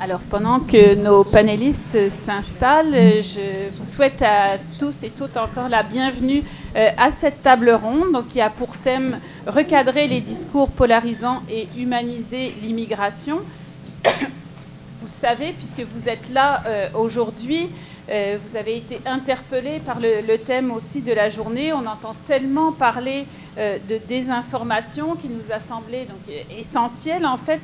Alors, pendant que nos panélistes s'installent, je vous souhaite à tous et toutes encore la bienvenue à cette table ronde, donc, qui a pour thème « Recadrer les discours polarisants et humaniser l'immigration ». Vous le savez, puisque vous êtes là aujourd'hui, vous avez été interpellés par le thème aussi de la journée. On entend tellement parler de désinformation qu'il nous a semblé donc, essentiel, en fait,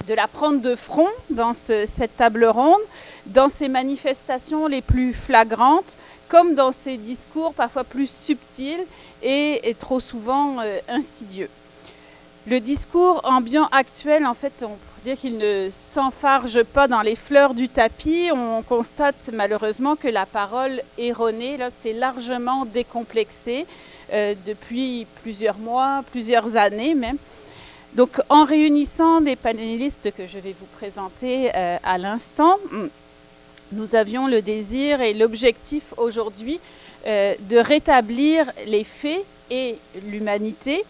de la prendre de front dans cette table ronde, dans ces manifestations les plus flagrantes, comme dans ces discours parfois plus subtils et trop souvent insidieux. Le discours ambiant actuel, en fait, on pourrait dire qu'il ne s'enfarge pas dans les fleurs du tapis. On constate malheureusement que la parole erronée, là, c'est largement décomplexé depuis plusieurs mois, plusieurs années même. Donc, en réunissant des panélistes que je vais vous présenter à l'instant, nous avions le désir et l'objectif aujourd'hui de rétablir les faits et l'humanité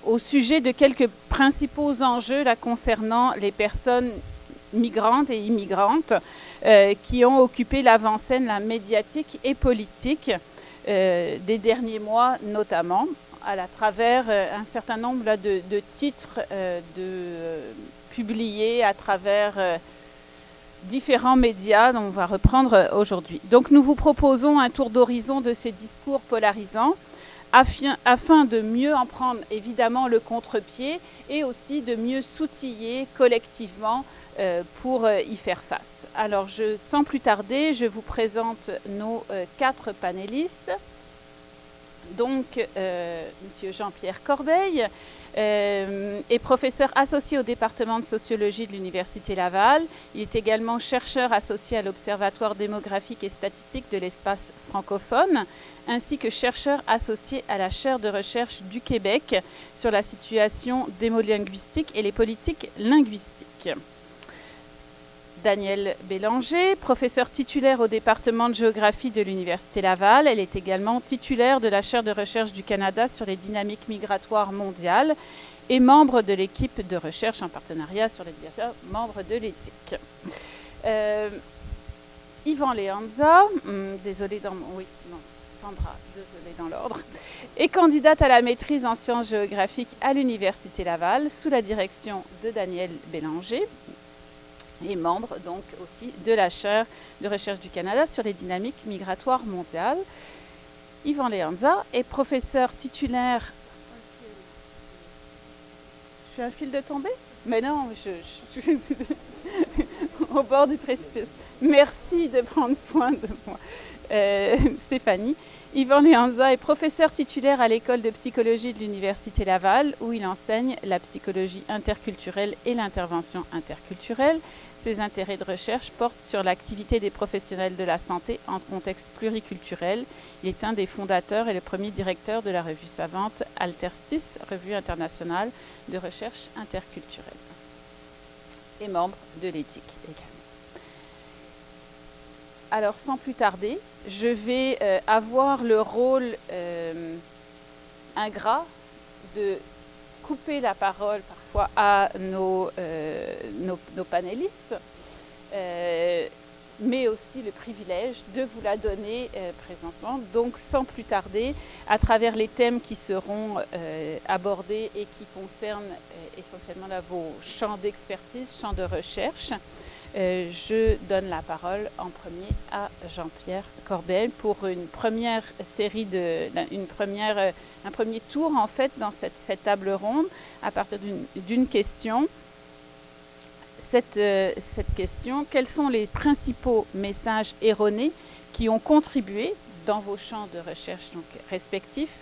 au sujet de quelques principaux enjeux là, concernant les personnes migrantes et immigrantes qui ont occupé l'avant-scène médiatique et politique des derniers mois notamment, à travers un certain nombre là, de titres publiés à travers différents médias dont on va reprendre aujourd'hui. Donc nous vous proposons un tour d'horizon de ces discours polarisants afin de mieux en prendre évidemment le contre-pied et aussi de mieux s'outiller collectivement pour y faire face. Alors sans plus tarder, je vous présente nos 4 panélistes. Donc, M. Jean-Pierre Corbeil est professeur associé au département de sociologie de l'Université Laval. Il est également chercheur associé à l'Observatoire démographique et statistique de l'espace francophone, ainsi que chercheur associé à la chaire de recherche du Québec sur la situation démolinguistique et les politiques linguistiques. Danielle Bélanger, professeure titulaire au département de géographie de l'Université Laval. Elle est également titulaire de la chaire de recherche du Canada sur les dynamiques migratoires mondiales et membre de l'équipe de recherche en partenariat sur la diversité, membre de l'éthique. Yvan Leanza, Sandra, désolée dans l'ordre, est candidate à la maîtrise en sciences géographiques à l'Université Laval sous la direction de Danielle Bélanger, et membre donc aussi de la chaire de recherche du Canada sur les dynamiques migratoires mondiales. Yvan Leanza est professeur titulaire... Je suis à un fil de tomber ? Mais non, je au bord du précipice. Merci de prendre soin de moi. Stéphanie. Yvan Leanza est professeur titulaire à l'école de psychologie de l'Université Laval, où il enseigne la psychologie interculturelle et l'intervention interculturelle. Ses intérêts de recherche portent sur l'activité des professionnels de la santé en contexte pluriculturel. Il est un des fondateurs et le premier directeur de la revue savante Alterstis, revue internationale de recherche interculturelle, et membre de l'éthique également. Alors, sans plus tarder, je vais avoir le rôle ingrat de couper la parole parfois à nos panélistes, mais aussi le privilège de vous la donner présentement. Donc, sans plus tarder, à travers les thèmes qui seront abordés et qui concernent essentiellement là, vos champs d'expertise, champs de recherche, je donne la parole en premier à Jean-Pierre Corbeil pour une première série un premier tour en fait dans cette table ronde à partir d'une question. Cette question, quels sont les principaux messages erronés qui ont contribué dans vos champs de recherche donc, respectifs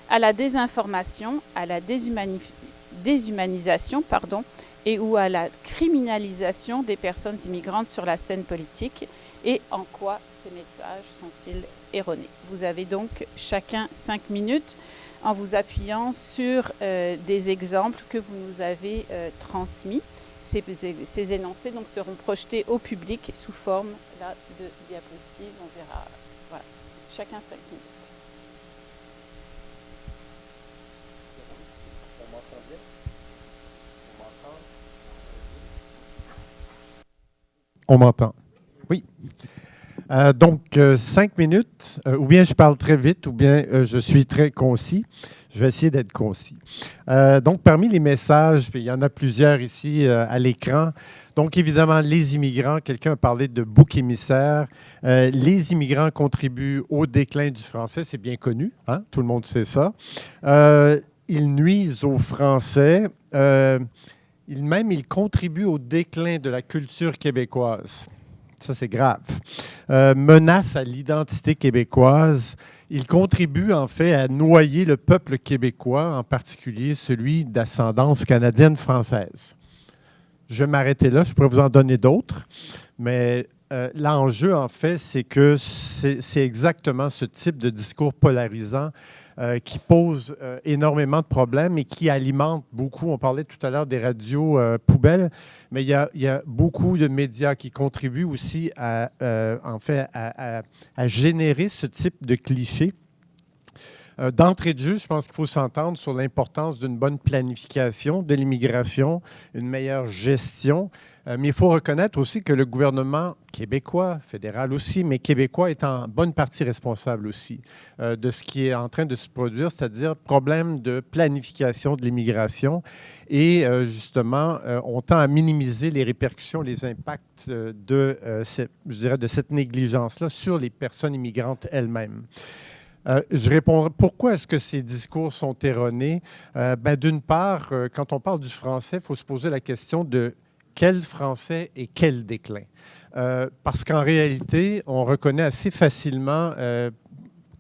à la désinformation, à la déshumanisation, et ou à la criminalisation des personnes immigrantes sur la scène politique, et en quoi ces messages sont-ils erronés. Vous avez donc chacun 5 minutes en vous appuyant sur des exemples que vous nous avez transmis. Ces énoncés donc, seront projetés au public sous forme là, de diapositives. On verra. Voilà. Chacun 5 minutes. On m'entend bien? On m'entend? On m'entend. Oui. Donc, 5 minutes, ou bien je parle très vite, ou bien je suis très concis. Je vais essayer d'être concis. Donc, parmi les messages, il y en a plusieurs ici à l'écran. Donc, évidemment, les immigrants, quelqu'un a parlé de bouc émissaire. Les immigrants contribuent au déclin du français, c'est bien connu, hein? Tout le monde sait ça. Ils nuisent aux Français. Ils contribuent au déclin de la culture québécoise. Ça, c'est grave. Menace à l'identité québécoise. Il contribue en fait à noyer le peuple québécois, en particulier celui d'ascendance canadienne-française. Je vais m'arrêter là, je pourrais vous en donner d'autres, mais l'enjeu en fait, c'est que c'est exactement ce type de discours polarisant qui pose énormément de problèmes et qui alimente beaucoup. On parlait tout à l'heure des radios poubelles, mais il y a beaucoup de médias qui contribuent aussi à générer ce type de clichés. D'entrée de jeu, je pense qu'il faut s'entendre sur l'importance d'une bonne planification de l'immigration, une meilleure gestion. Mais il faut reconnaître aussi que le gouvernement québécois, fédéral aussi, mais québécois est en bonne partie responsable aussi de ce qui est en train de se produire, c'est-à-dire problème de planification de l'immigration. Et justement, on tend à minimiser les répercussions, les impacts de cette négligence-là sur les personnes immigrantes elles-mêmes. Je réponds, pourquoi est-ce que ces discours sont erronés? D'une part, quand on parle du français, il faut se poser la question de quel français et quel déclin. Parce qu'en réalité, on reconnaît assez facilement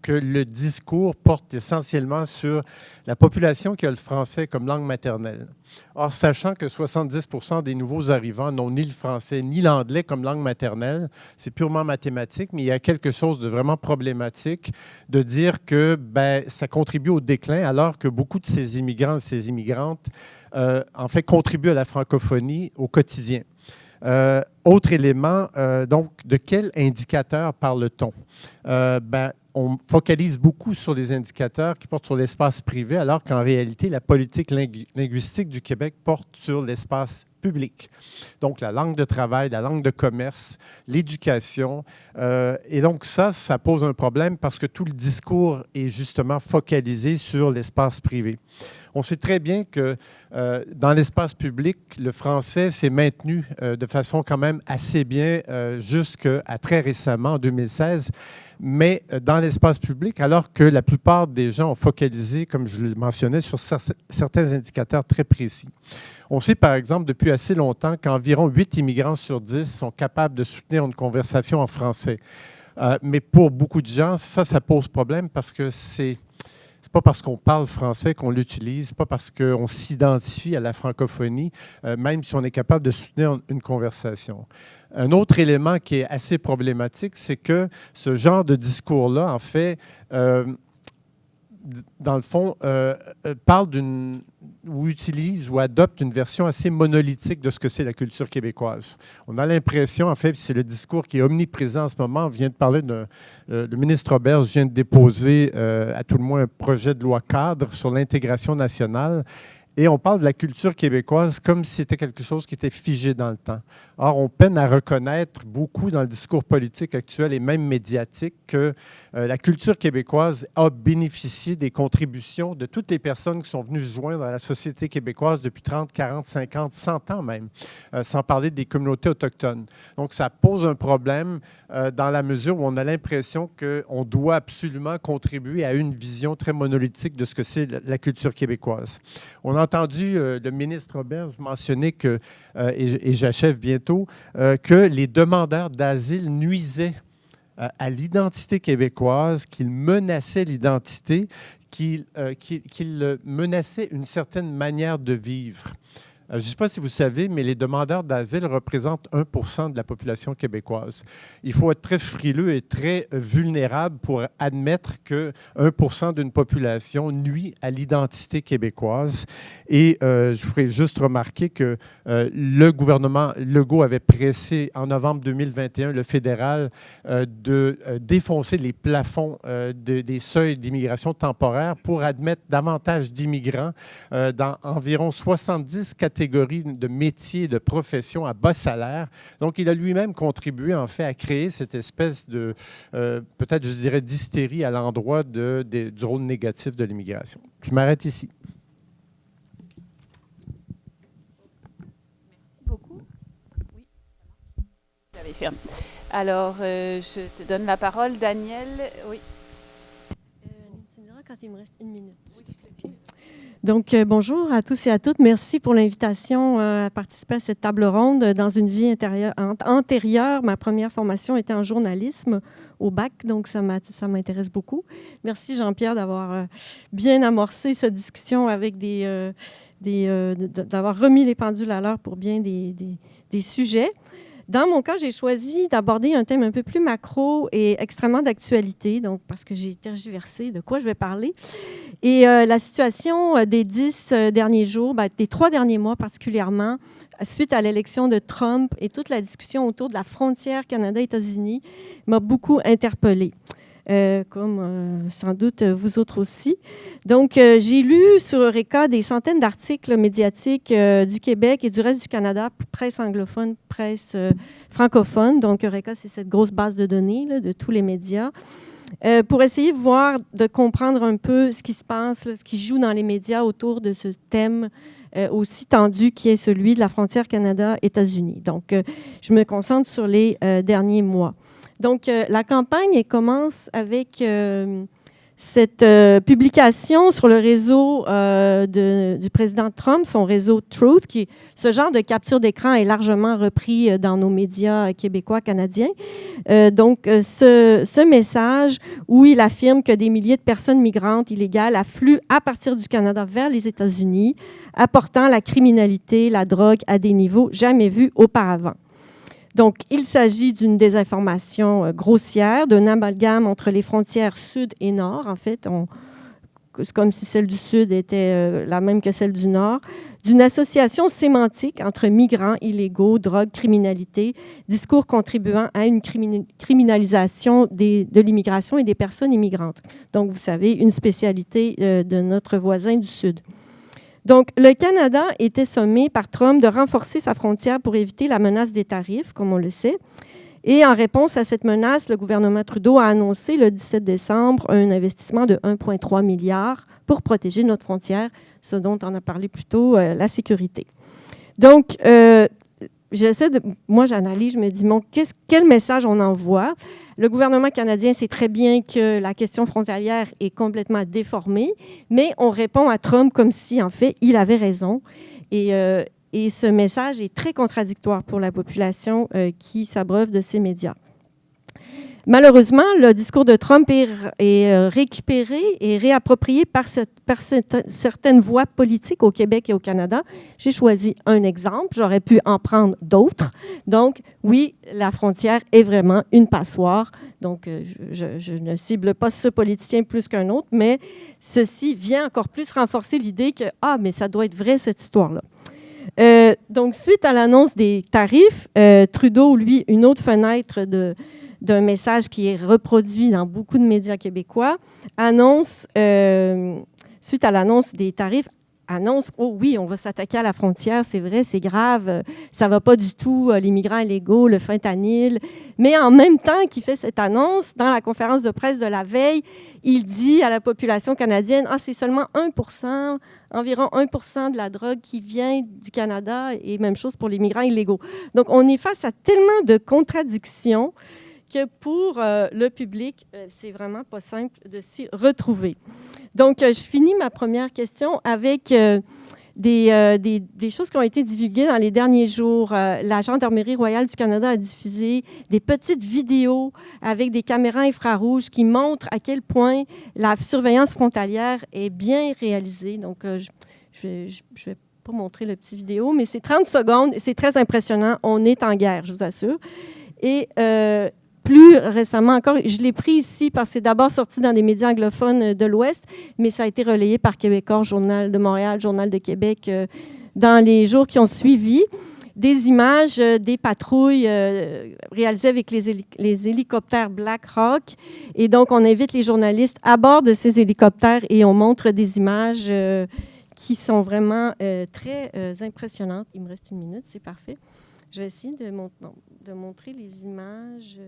que le discours porte essentiellement sur la population qui a le français comme langue maternelle. Or, sachant que 70% des nouveaux arrivants n'ont ni le français ni l'anglais comme langue maternelle, c'est purement mathématique, mais il y a quelque chose de vraiment problématique de dire que ça contribue au déclin, alors que beaucoup de ces immigrants et ces immigrantes, en fait, contribuent à la francophonie au quotidien. Autre élément, donc, de quel indicateur parle-t-on? On focalise beaucoup sur les indicateurs qui portent sur l'espace privé, alors qu'en réalité, la politique linguistique du Québec porte sur l'espace public. Donc, la langue de travail, la langue de commerce, l'éducation. Et donc, ça pose un problème parce que tout le discours est justement focalisé sur l'espace privé. On sait très bien que dans l'espace public, le français s'est maintenu de façon quand même assez bien jusqu'à très récemment, en 2016. Mais dans l'espace public, alors que la plupart des gens ont focalisé, comme je le mentionnais, sur certains indicateurs très précis. On sait par exemple depuis assez longtemps qu'environ 8 immigrants sur 10 sont capables de soutenir une conversation en français. Mais pour beaucoup de gens, ça pose problème parce que c'est pas parce qu'on parle français qu'on l'utilise, pas parce qu'on s'identifie à la francophonie, même si on est capable de soutenir une conversation. Un autre élément qui est assez problématique, c'est que ce genre de discours-là, en fait, dans le fond, parle ou utilise ou adopte une version assez monolithique de ce que c'est la culture québécoise. On a l'impression, en fait, c'est le discours qui est omniprésent en ce moment. On vient de parler le ministre Roberge vient de déposer, à tout le moins, un projet de loi cadre sur l'intégration nationale. Et on parle de la culture québécoise comme si c'était quelque chose qui était figé dans le temps. Or, on peine à reconnaître beaucoup dans le discours politique actuel et même médiatique que la culture québécoise a bénéficié des contributions de toutes les personnes qui sont venues se joindre à la société québécoise depuis 30, 40, 50, 100 ans même, sans parler des communautés autochtones. Donc, ça pose un problème dans la mesure où on a l'impression qu'on doit absolument contribuer à une vision très monolithique de ce que c'est la culture québécoise. On a entendu le ministre Roberge mentionner que, et j'achève bientôt, que les demandeurs d'asile nuisaient à l'identité québécoise, qu'ils menaçaient l'identité, qu'ils menaçaient une certaine manière de vivre. Je ne sais pas si vous savez, mais les demandeurs d'asile représentent 1% de la population québécoise. Il faut être très frileux et très vulnérable pour admettre que 1% d'une population nuit à l'identité québécoise. Et je ferai juste remarquer que le gouvernement Legault avait pressé en novembre 2021 le fédéral de défoncer les plafonds des seuils d'immigration temporaire pour admettre davantage d'immigrants dans environ 70 catégories catégories de métiers, de professions à bas salaire. Donc, il a lui-même contribué, en fait, à créer cette espèce de, peut-être, je dirais, d'hystérie à l'endroit du rôle négatif de l'immigration. Je m'arrête ici. Merci beaucoup. Oui, j'avais fermé. Alors, je te donne la parole, Daniel. Oui. Tu me diras quand il me reste 1 minute. Oui, je te dis. Donc, bonjour à tous et à toutes. Merci pour l'invitation à participer à cette table ronde. Dans une vie antérieure, ma première formation était en journalisme au bac, donc ça m'intéresse beaucoup. Merci Jean-Pierre d'avoir bien amorcé cette discussion avec d'avoir remis les pendules à l'heure pour bien des sujets. Dans mon cas, j'ai choisi d'aborder un thème un peu plus macro et extrêmement d'actualité, donc parce que j'ai tergiversé de quoi je vais parler. Et la situation des 10 derniers jours, des 3 derniers mois particulièrement, suite à l'élection de Trump et toute la discussion autour de la frontière Canada-États-Unis, m'a beaucoup interpellée. Comme sans doute vous autres aussi. Donc, j'ai lu sur Eureka des centaines d'articles médiatiques du Québec et du reste du Canada, presse anglophone, presse francophone. Donc, Eureka, c'est cette grosse base de données là, de tous les médias. Pour essayer de comprendre un peu ce qui se passe, là, ce qui joue dans les médias autour de ce thème aussi tendu qui est celui de la frontière Canada-États-Unis. Donc, je me concentre sur les derniers mois. Donc, la campagne commence avec cette publication sur le réseau du président Trump, son réseau Truth, ce genre de capture d'écran est largement repris dans nos médias québécois, canadiens. Donc, ce message où il affirme que des milliers de personnes migrantes illégales affluent à partir du Canada vers les États-Unis, apportant la criminalité, la drogue à des niveaux jamais vus auparavant. Donc, il s'agit d'une désinformation grossière, d'un amalgame entre les frontières sud et nord. En fait, c'est comme si celle du sud était la même que celle du nord, d'une association sémantique entre migrants illégaux, drogue, criminalité, discours contribuant à une criminalisation de l'immigration et des personnes immigrantes. Donc, vous savez, une spécialité de notre voisin du sud. Donc, le Canada était sommé par Trump de renforcer sa frontière pour éviter la menace des tarifs, comme on le sait. Et en réponse à cette menace, le gouvernement Trudeau a annoncé le 17 décembre un investissement de 1,3 milliard pour protéger notre frontière, ce dont on a parlé plus tôt, la sécurité. Donc, moi, j'analyse, je me dis, quel message on envoie? Le gouvernement canadien sait très bien que la question frontalière est complètement déformée, mais on répond à Trump comme si, en fait, il avait raison. Et ce message est très contradictoire pour la population qui s'abreuve de ces médias. Malheureusement, le discours de Trump est récupéré et réapproprié par certaines voix politiques au Québec et au Canada. J'ai choisi un exemple, j'aurais pu en prendre d'autres. Donc, oui, la frontière est vraiment une passoire. Donc, je ne cible pas ce politicien plus qu'un autre, mais ceci vient encore plus renforcer l'idée que, mais ça doit être vrai, cette histoire-là. Donc, suite à l'annonce des tarifs, Trudeau, lui, une autre fenêtre d'un message qui est reproduit dans beaucoup de médias québécois, suite à l'annonce des tarifs, oh oui, on va s'attaquer à la frontière, c'est vrai, c'est grave, ça ne va pas du tout, les migrants illégaux, le fentanyl. Mais en même temps qu'il fait cette annonce, dans la conférence de presse de la veille, il dit à la population canadienne, c'est seulement 1%, environ 1% de la drogue qui vient du Canada, et même chose pour les migrants illégaux. Donc, on est face à tellement de contradictions que pour le public, c'est vraiment pas simple de s'y retrouver. Donc, je finis ma première question avec des choses qui ont été divulguées dans les derniers jours. La Gendarmerie royale du Canada a diffusé des petites vidéos avec des caméras infrarouges qui montrent à quel point la surveillance frontalière est bien réalisée. Donc, je vais pas montrer la petite vidéo, mais c'est 30 secondes et c'est très impressionnant. On est en guerre, je vous assure. Et plus récemment encore, je l'ai pris ici parce que c'est d'abord sorti dans des médias anglophones de l'Ouest, mais ça a été relayé par Québécois, Journal de Montréal, Journal de Québec, dans les jours qui ont suivi. Des images des patrouilles réalisées avec les hélicoptères Black Hawk. Et donc, on invite les journalistes à bord de ces hélicoptères et on montre des images qui sont vraiment très impressionnantes. Il me reste 1 minute, c'est parfait. Je vais essayer de montrer les images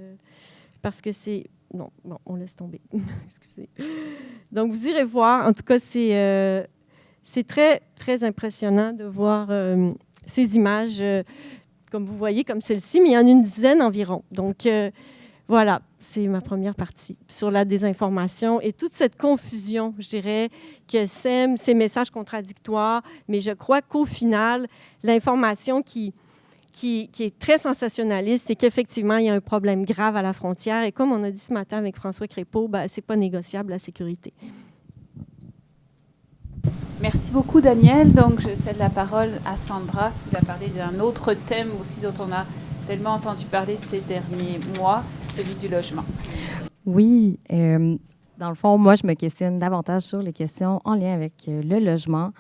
parce que c'est... Non, bon, on laisse tomber. Excusez. Donc, vous irez voir. En tout cas, c'est très, très impressionnant de voir ces images, comme vous voyez, comme celle-ci, mais il y en a une dizaine environ. Donc, voilà, c'est ma première partie sur la désinformation et toute cette confusion, je dirais, que sème ces messages contradictoires. Mais je crois qu'au final, l'information qui est très sensationnaliste, c'est qu'effectivement, il y a un problème grave à la frontière. Et comme on a dit ce matin avec François Crépeau, ce n'est pas négociable, la sécurité. Merci beaucoup, Danielle. Donc, je cède la parole à Sandra, qui va parler d'un autre thème aussi dont on a tellement entendu parler ces derniers mois, celui du logement. Oui, dans le fond, moi, je me questionne davantage sur les questions en lien avec le logement.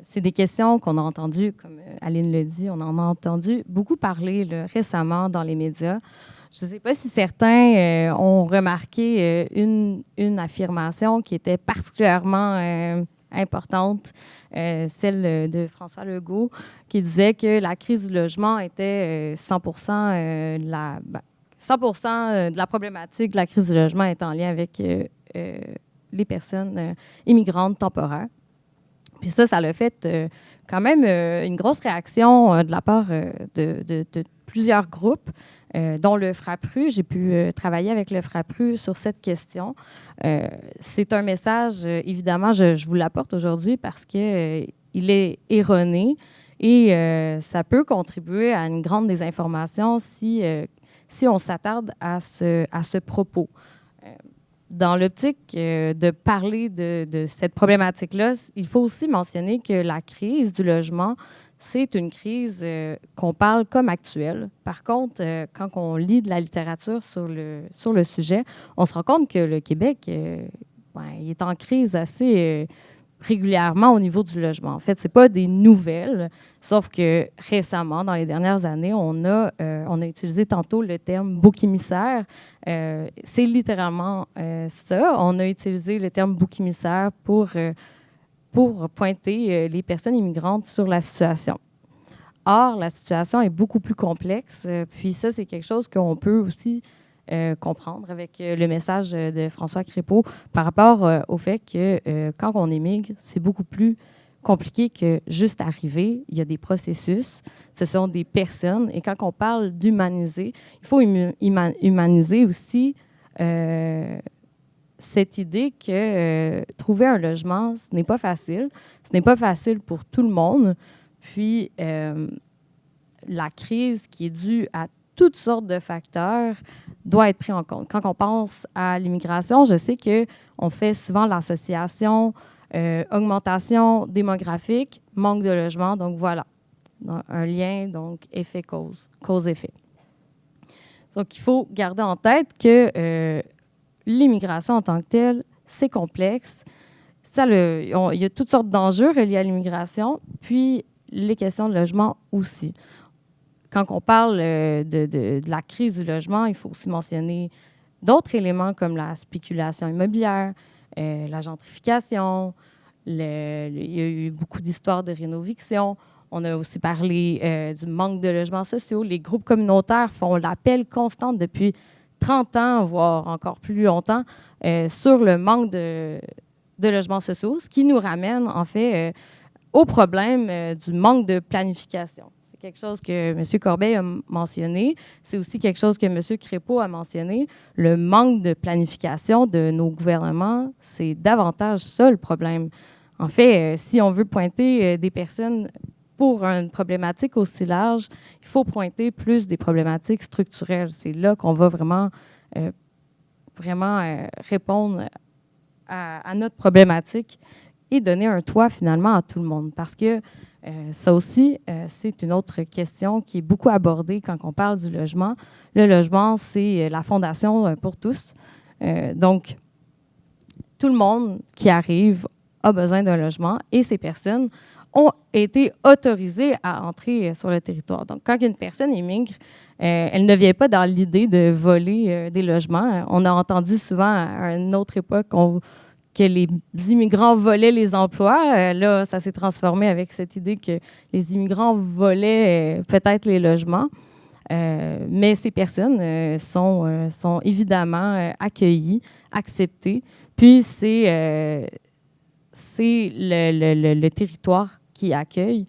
C'est des questions qu'on a entendues, comme Aline le dit, on en a entendu beaucoup parler là, récemment dans les médias. Je ne sais pas si certains ont remarqué une affirmation qui était particulièrement importante, celle de François Legault, qui disait que la crise du logement était 100% de la problématique de la crise du logement est en lien avec les personnes immigrantes temporaires. Puis ça l'a fait quand même une grosse réaction de la part de plusieurs groupes, dont le FRAPRU. J'ai pu travailler avec le FRAPRU sur cette question. C'est un message, évidemment, je vous l'apporte aujourd'hui parce qu'il est erroné et ça peut contribuer à une grande désinformation si on s'attarde à ce propos. Dans l'optique de parler de cette problématique-là, il faut aussi mentionner que la crise du logement, c'est une crise qu'on parle comme actuelle. Par contre, quand on lit de la littérature sur le sujet, on se rend compte que le Québec il est en crise assez régulièrement au niveau du logement. En fait, ce n'est pas des nouvelles, sauf que récemment, dans les dernières années, on a utilisé tantôt le terme « bouc émissaire ». C'est littéralement ça. On a utilisé le terme « bouc émissaire » pour pointer les personnes immigrantes sur la situation. Or, la situation est beaucoup plus complexe. Puis ça, c'est quelque chose qu'on peut aussi comprendre avec le message de François Crépeau par rapport au fait que quand on émigre, c'est beaucoup plus compliqué que juste arriver. Il y a des processus, ce sont des personnes. Et quand on parle d'humaniser, il faut humaniser aussi cette idée que trouver un logement, ce n'est pas facile. Ce n'est pas facile pour tout le monde. Puis, la crise qui est due à toutes sortes de facteurs doit être pris en compte. Quand on pense à l'immigration, je sais qu'on fait souvent l'association augmentation démographique, manque de logement. Donc, voilà, un lien, donc effet-cause, cause-effet. Donc, il faut garder en tête que l'immigration en tant que telle, c'est complexe. Il y a toutes sortes d'enjeux reliés à l'immigration, puis les questions de logement aussi. Quand on parle de la crise du logement, il faut aussi mentionner d'autres éléments comme la spéculation immobilière, la gentrification. Il y a eu beaucoup d'histoires de rénoviction. On a aussi parlé du manque de logements sociaux. Les groupes communautaires font l'appel constant depuis 30 ans, voire encore plus longtemps, sur le manque de logements sociaux, ce qui nous ramène en fait au problème du manque de planification. C'est quelque chose que M. Corbeil a mentionné. C'est aussi quelque chose que M. Crépeau a mentionné. Le manque de planification de nos gouvernements, c'est davantage ça le problème. En fait, si on veut pointer des personnes pour une problématique aussi large, il faut pointer plus des problématiques structurelles. C'est là qu'on va vraiment répondre à notre problématique et donner un toit finalement à tout le monde. Parce que ça aussi, c'est une autre question qui est beaucoup abordée quand on parle du logement. Le logement, c'est la fondation pour tous. Donc, tout le monde qui arrive a besoin d'un logement et ces personnes ont été autorisées à entrer sur le territoire. Donc, quand une personne émigre, elle ne vient pas dans l'idée de voler des logements. On a entendu souvent à une autre époque que les immigrants volaient les emplois. Là, ça s'est transformé avec cette idée que les immigrants volaient peut-être les logements. Mais ces personnes sont évidemment accueillies, acceptées. Puis c'est le territoire qui accueille,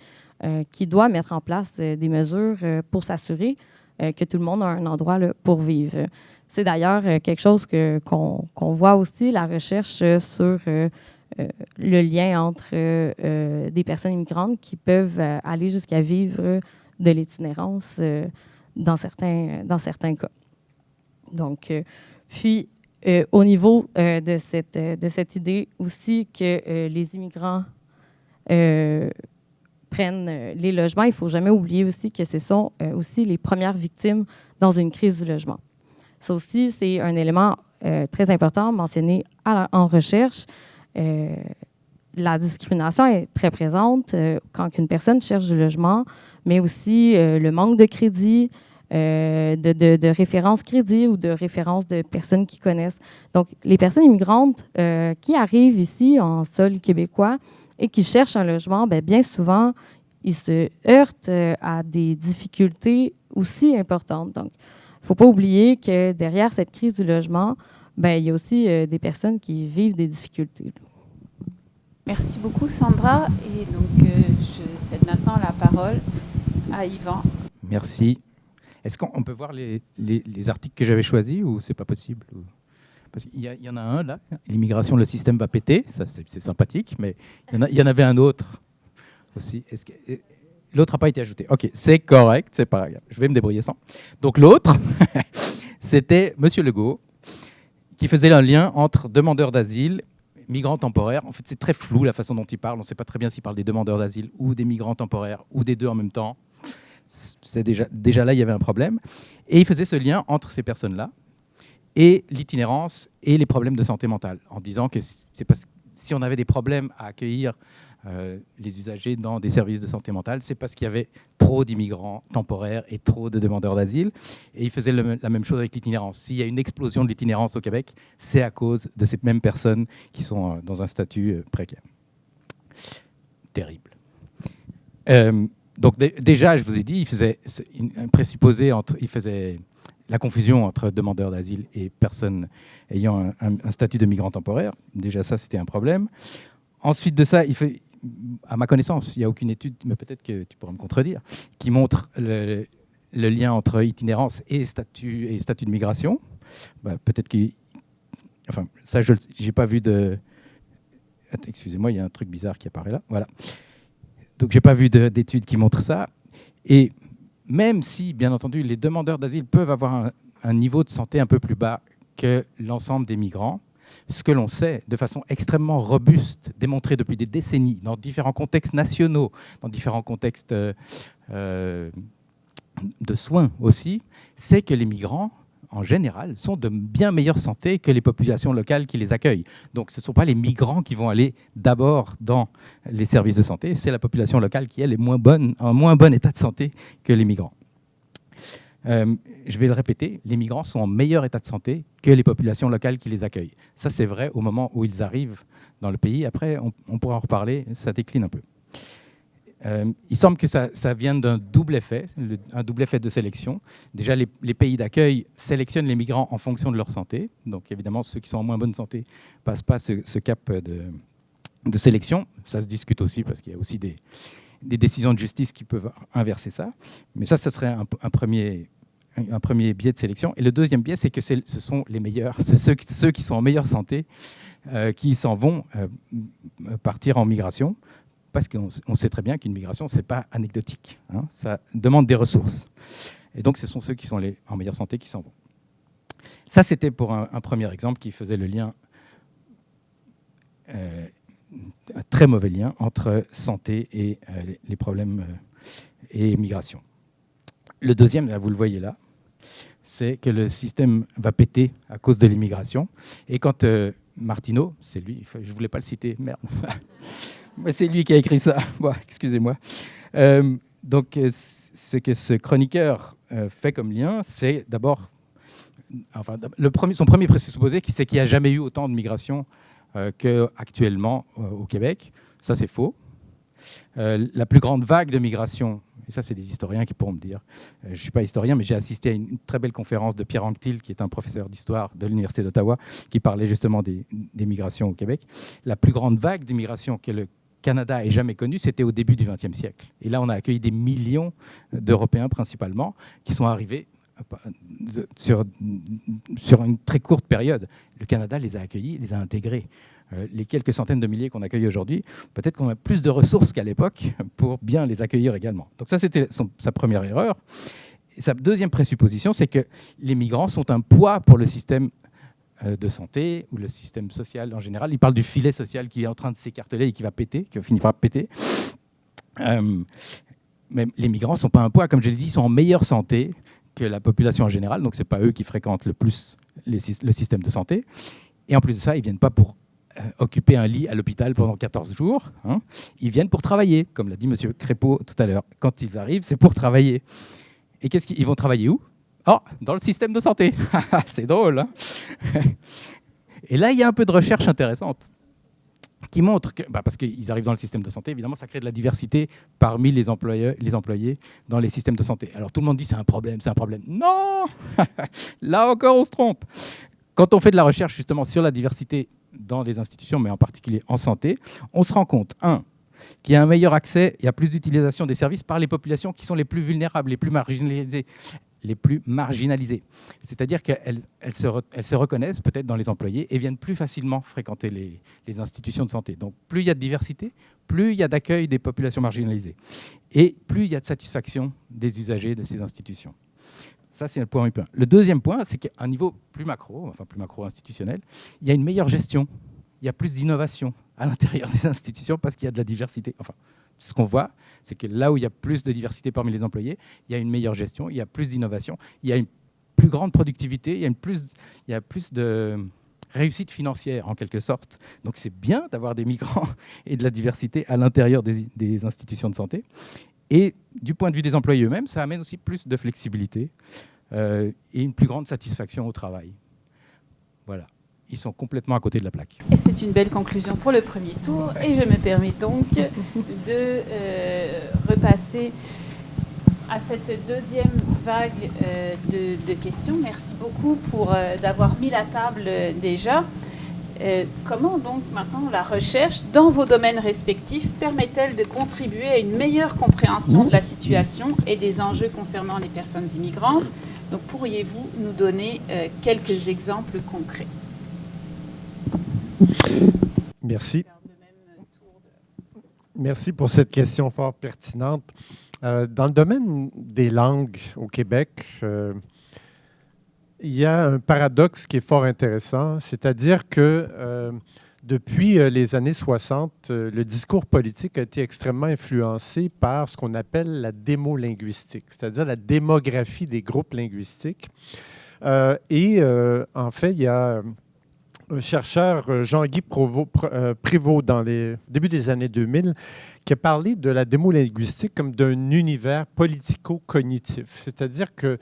qui doit mettre en place des mesures pour s'assurer que tout le monde a un endroit là, pour vivre. C'est d'ailleurs quelque chose qu'on voit aussi, la recherche sur le lien entre des personnes immigrantes qui peuvent aller jusqu'à vivre de l'itinérance dans certains cas. Donc, puis, au niveau de cette idée aussi que les immigrants prennent les logements, il ne faut jamais oublier aussi que ce sont aussi les premières victimes dans une crise du logement. Ça aussi, c'est un élément très important mentionné en recherche. La discrimination est très présente quand une personne cherche du logement, mais aussi le manque de crédit, de références crédit ou de références de personnes qui connaissent. Donc, les personnes immigrantes qui arrivent ici en sol québécois et qui cherchent un logement, bien souvent, ils se heurtent à des difficultés aussi importantes. Donc, il ne faut pas oublier que derrière cette crise du logement, il y a aussi des personnes qui vivent des difficultés. Merci beaucoup, Sandra. Et donc, je cède maintenant la parole à Yvan. Merci. Est-ce qu'on peut voir les articles que j'avais choisis ou c'est pas possible? Parce qu'il y en a un là, l'immigration, le système va péter, ça c'est sympathique, mais il y en avait un autre aussi. L'autre n'a pas été ajouté. Ok, c'est correct, c'est pas grave. Je vais me débrouiller sans. Donc l'autre, c'était Monsieur Legault, qui faisait un lien entre demandeurs d'asile, migrants temporaires. En fait, c'est très flou la façon dont il parle. On ne sait pas très bien s'il parle des demandeurs d'asile ou des migrants temporaires ou des deux en même temps. C'est déjà là, il y avait un problème. Et il faisait ce lien entre ces personnes-là et l'itinérance et les problèmes de santé mentale, en disant que c'est parce que si on avait des problèmes à accueillir les usagers dans des services de santé mentale, c'est parce qu'il y avait trop d'immigrants temporaires et trop de demandeurs d'asile. Et il faisait la même chose avec l'itinérance. S'il y a une explosion de l'itinérance au Québec, c'est à cause de ces mêmes personnes qui sont dans un statut précaire. Terrible. Donc déjà, je vous ai dit, il faisait un présupposé il faisait la confusion entre demandeurs d'asile et personnes ayant un statut de migrant temporaire. Déjà, ça, c'était un problème. Ensuite de ça, à ma connaissance, il n'y a aucune étude, mais peut-être que tu pourras me contredire, qui montre le lien entre itinérance et statut de migration. Peut-être que... Enfin, ça, je n'ai pas vu de... Excusez-moi, il y a un truc bizarre qui apparaît là. Voilà. Donc, je n'ai pas vu d'études qui montrent ça. Et même si, bien entendu, les demandeurs d'asile peuvent avoir un niveau de santé un peu plus bas que l'ensemble des migrants, ce que l'on sait de façon extrêmement robuste, démontré depuis des décennies, dans différents contextes nationaux, dans différents contextes de soins aussi, c'est que les migrants, en général, sont de bien meilleure santé que les populations locales qui les accueillent. Donc, ce ne sont pas les migrants qui vont aller d'abord dans les services de santé, c'est la population locale qui, elle, est en moins bon état de santé que les migrants. Je vais le répéter, les migrants sont en meilleur état de santé que les populations locales qui les accueillent. Ça, c'est vrai au moment où ils arrivent dans le pays. Après, on pourra en reparler, ça décline un peu. Il semble que ça vienne d'un double effet, un double effet de sélection. Déjà, les pays d'accueil sélectionnent les migrants en fonction de leur santé. Donc, évidemment, ceux qui sont en moins bonne santé ne passent pas ce cap de sélection. Ça se discute aussi parce qu'il y a aussi des décisions de justice qui peuvent inverser ça. Mais ça serait un premier biais de sélection. Et le deuxième biais, c'est que ce sont les meilleurs, ceux qui sont en meilleure santé, qui s'en vont partir en migration. Parce qu'on sait très bien qu'une migration, ce n'est pas anecdotique. Hein, ça demande des ressources. Et donc, ce sont ceux qui sont en meilleure santé qui s'en vont. Ça, c'était pour un premier exemple qui faisait le lien, un très mauvais lien entre santé et les problèmes et migration. Le deuxième, là, vous le voyez là, c'est que le système va péter à cause de l'immigration. Et quand Martineau, c'est lui, je ne voulais pas le citer, merde. C'est lui qui a écrit ça. Bon, excusez-moi. Donc, ce que ce chroniqueur fait comme lien, c'est d'abord... son premier présupposé, c'est qu'il n'y a jamais eu autant de migration qu'actuellement au Québec. Ça, c'est faux. La plus grande vague de migration, et ça, c'est des historiens qui pourront me dire. Je ne suis pas historien, mais j'ai assisté à une très belle conférence de Pierre Anctil, qui est un professeur d'histoire de l'Université d'Ottawa, qui parlait justement des migrations au Québec. La plus grande vague d'immigration que le Canada ait jamais connue, c'était au début du XXe siècle. Et là, on a accueilli des millions d'Européens principalement, qui sont arrivés sur une très courte période. Le Canada les a accueillis, les a intégrés. Les quelques centaines de milliers qu'on accueille aujourd'hui, peut-être qu'on a plus de ressources qu'à l'époque pour bien les accueillir également. Donc ça, c'était sa première erreur. Et sa deuxième présupposition, c'est que les migrants sont un poids pour le système de santé ou le système social en général. Il parle du filet social qui est en train de s'écarteler et qui va péter, qui va finir par péter. Mais les migrants ne sont pas un poids, comme je l'ai dit, ils sont en meilleure santé que la population en général, donc ce n'est pas eux qui fréquentent le plus le système de santé. Et en plus de ça, ils ne viennent pas pour occuper un lit à l'hôpital pendant 14 jours. Hein. Ils viennent pour travailler, comme l'a dit M. Crépeau tout à l'heure. Quand ils arrivent, c'est pour travailler. Et ils vont travailler où? Oh, dans le système de santé. C'est drôle. Hein. Et là, il y a un peu de recherche intéressante qui montre que, parce qu'ils arrivent dans le système de santé, évidemment, ça crée de la diversité parmi les employés dans les systèmes de santé. Alors tout le monde dit c'est un problème. Non. Là encore, on se trompe. Quand on fait de la recherche justement sur la diversité dans les institutions, mais en particulier en santé, on se rend compte, qu'il y a un meilleur accès, il y a plus d'utilisation des services par les populations qui sont les plus vulnérables, les plus marginalisées. C'est-à-dire qu'elles se reconnaissent peut-être dans les employés et viennent plus facilement fréquenter les institutions de santé. Donc plus il y a de diversité, plus il y a d'accueil des populations marginalisées. Et plus il y a de satisfaction des usagers de ces institutions. Ça, c'est le point 1. Le deuxième point, c'est qu'à un niveau plus macro-institutionnel, il y a une meilleure gestion. Il y a plus d'innovation à l'intérieur des institutions parce qu'il y a de la diversité. Enfin, ce qu'on voit, c'est que là où il y a plus de diversité parmi les employés, il y a une meilleure gestion, il y a plus d'innovation, il y a une plus grande productivité, il y a plus de réussite financière, en quelque sorte. Donc, c'est bien d'avoir des migrants et de la diversité à l'intérieur des institutions de santé. Et du point de vue des employés eux-mêmes, ça amène aussi plus de flexibilité et une plus grande satisfaction au travail. Voilà. Ils sont complètement à côté de la plaque. Et c'est une belle conclusion pour le premier tour. Et je me permets donc de repasser à cette deuxième vague de questions. Merci beaucoup d'avoir mis la table déjà. Comment donc maintenant la recherche dans vos domaines respectifs permet-elle de contribuer à une meilleure compréhension de la situation et des enjeux concernant les personnes immigrantes? Donc pourriez-vous nous donner quelques exemples concrets? Merci. Merci pour cette question fort pertinente. Dans le domaine des langues au Québec, il y a un paradoxe qui est fort intéressant, c'est-à-dire que depuis les années 60, le discours politique a été extrêmement influencé par ce qu'on appelle la démolinguistique, c'est-à-dire la démographie des groupes linguistiques. En fait, il y a un chercheur, Jean-Guy Prévost, dans les débuts des années 2000, qui a parlé de la démolinguistique comme d'un univers politico-cognitif, c'est-à-dire que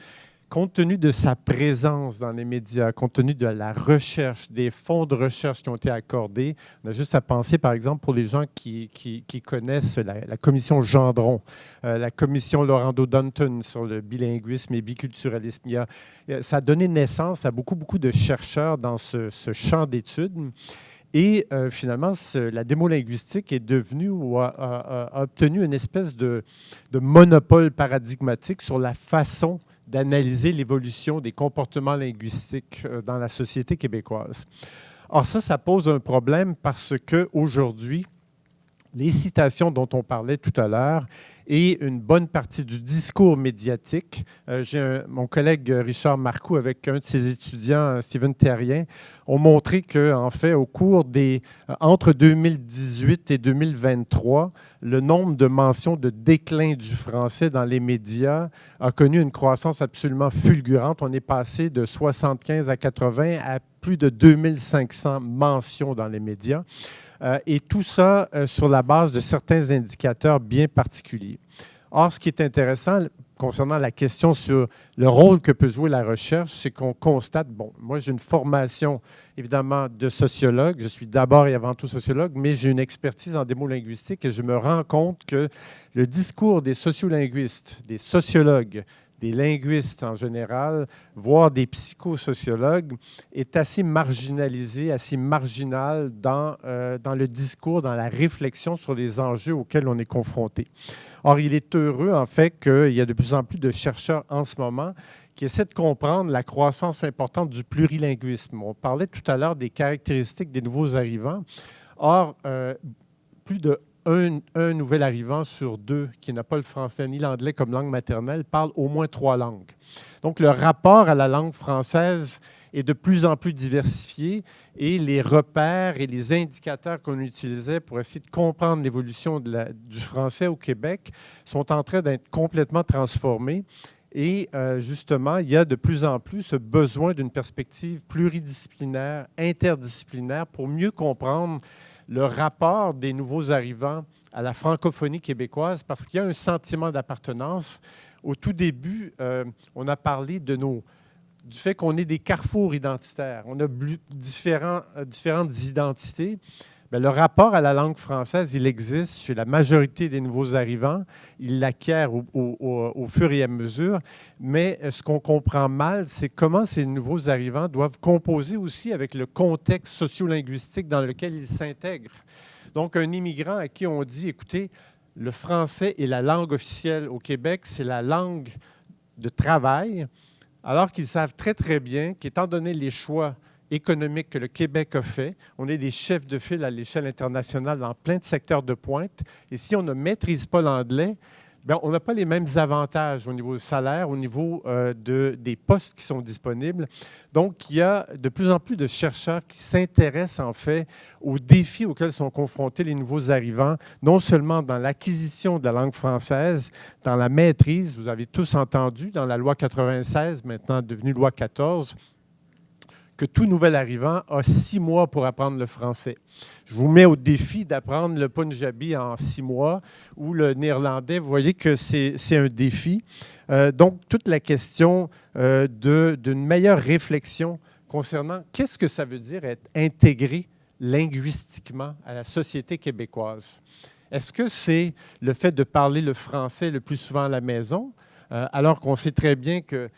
compte tenu de sa présence dans les médias, compte tenu de la recherche, des fonds de recherche qui ont été accordés, on a juste à penser, par exemple, pour les gens qui connaissent la commission Gendron, la commission Laurando-Dunton sur le bilinguisme et biculturalisme. Ça a donné naissance à beaucoup de chercheurs dans ce champ d'études. Et finalement, la démolinguistique est devenue ou a obtenu une espèce de monopole paradigmatique sur la façon d'analyser l'évolution des comportements linguistiques dans la société québécoise. Or, ça pose un problème parce qu'aujourd'hui, les citations dont on parlait tout à l'heure et une bonne partie du discours médiatique, j'ai mon collègue Richard Marcoux avec un de ses étudiants, Steven Terrien, ont montré qu'en fait, au cours entre 2018 et 2023, le nombre de mentions de déclin du français dans les médias a connu une croissance absolument fulgurante. On est passé de 75 à 80 à plus de 2500 mentions dans les médias. Et tout ça sur la base de certains indicateurs bien particuliers. Or, ce qui est intéressant, concernant la question sur le rôle que peut jouer la recherche, c'est qu'on constate, bon, moi j'ai une formation évidemment de sociologue, je suis d'abord et avant tout sociologue, mais j'ai une expertise en démolinguistique et je me rends compte que le discours des sociolinguistes, des sociologues, des linguistes en général, voire des psychosociologues, est assez marginalisé, assez marginal dans le discours, dans la réflexion sur les enjeux auxquels on est confronté. Or, il est heureux, en fait, qu'il y a de plus en plus de chercheurs en ce moment qui essaient de comprendre la croissance importante du plurilinguisme. On parlait tout à l'heure des caractéristiques des nouveaux arrivants. Or, plus de un nouvel arrivant sur 2 qui n'a pas le français ni l'anglais comme langue maternelle parle au moins 3 langues. Donc, le rapport à la langue française est de plus en plus diversifié et les repères et les indicateurs qu'on utilisait pour essayer de comprendre l'évolution du français au Québec sont en train d'être complètement transformés. Et justement, il y a de plus en plus ce besoin d'une perspective pluridisciplinaire, interdisciplinaire, pour mieux comprendre le rapport des nouveaux arrivants à la francophonie québécoise, parce qu'il y a un sentiment d'appartenance. Au tout début, on a parlé du fait qu'on est des carrefours identitaires. On a différentes identités. Bien, le rapport à la langue française, il existe chez la majorité des nouveaux arrivants. Ils l'acquièrent au fur et à mesure. Mais ce qu'on comprend mal, c'est comment ces nouveaux arrivants doivent composer aussi avec le contexte sociolinguistique dans lequel ils s'intègrent. Donc, un immigrant à qui on dit, écoutez, le français est la langue officielle au Québec, c'est la langue de travail, alors qu'ils savent très, très bien qu'étant donné les choix économique que le Québec a fait. On est des chefs de file à l'échelle internationale dans plein de secteurs de pointe. Et si on ne maîtrise pas l'anglais, bien, on n'a pas les mêmes avantages au niveau du salaire, au niveau des postes qui sont disponibles. Donc, il y a de plus en plus de chercheurs qui s'intéressent en fait aux défis auxquels sont confrontés les nouveaux arrivants, non seulement dans l'acquisition de la langue française, dans la maîtrise, vous avez tous entendu, dans la loi 96, maintenant devenue loi 14, que tout nouvel arrivant a 6 mois pour apprendre le français. Je vous mets au défi d'apprendre le punjabi en 6 mois ou le néerlandais. Vous voyez que c'est un défi. Donc, toute la question d'une meilleure réflexion concernant qu'est-ce que ça veut dire être intégré linguistiquement à la société québécoise. Est-ce que c'est le fait de parler le français le plus souvent à la maison, alors qu'on sait très bien que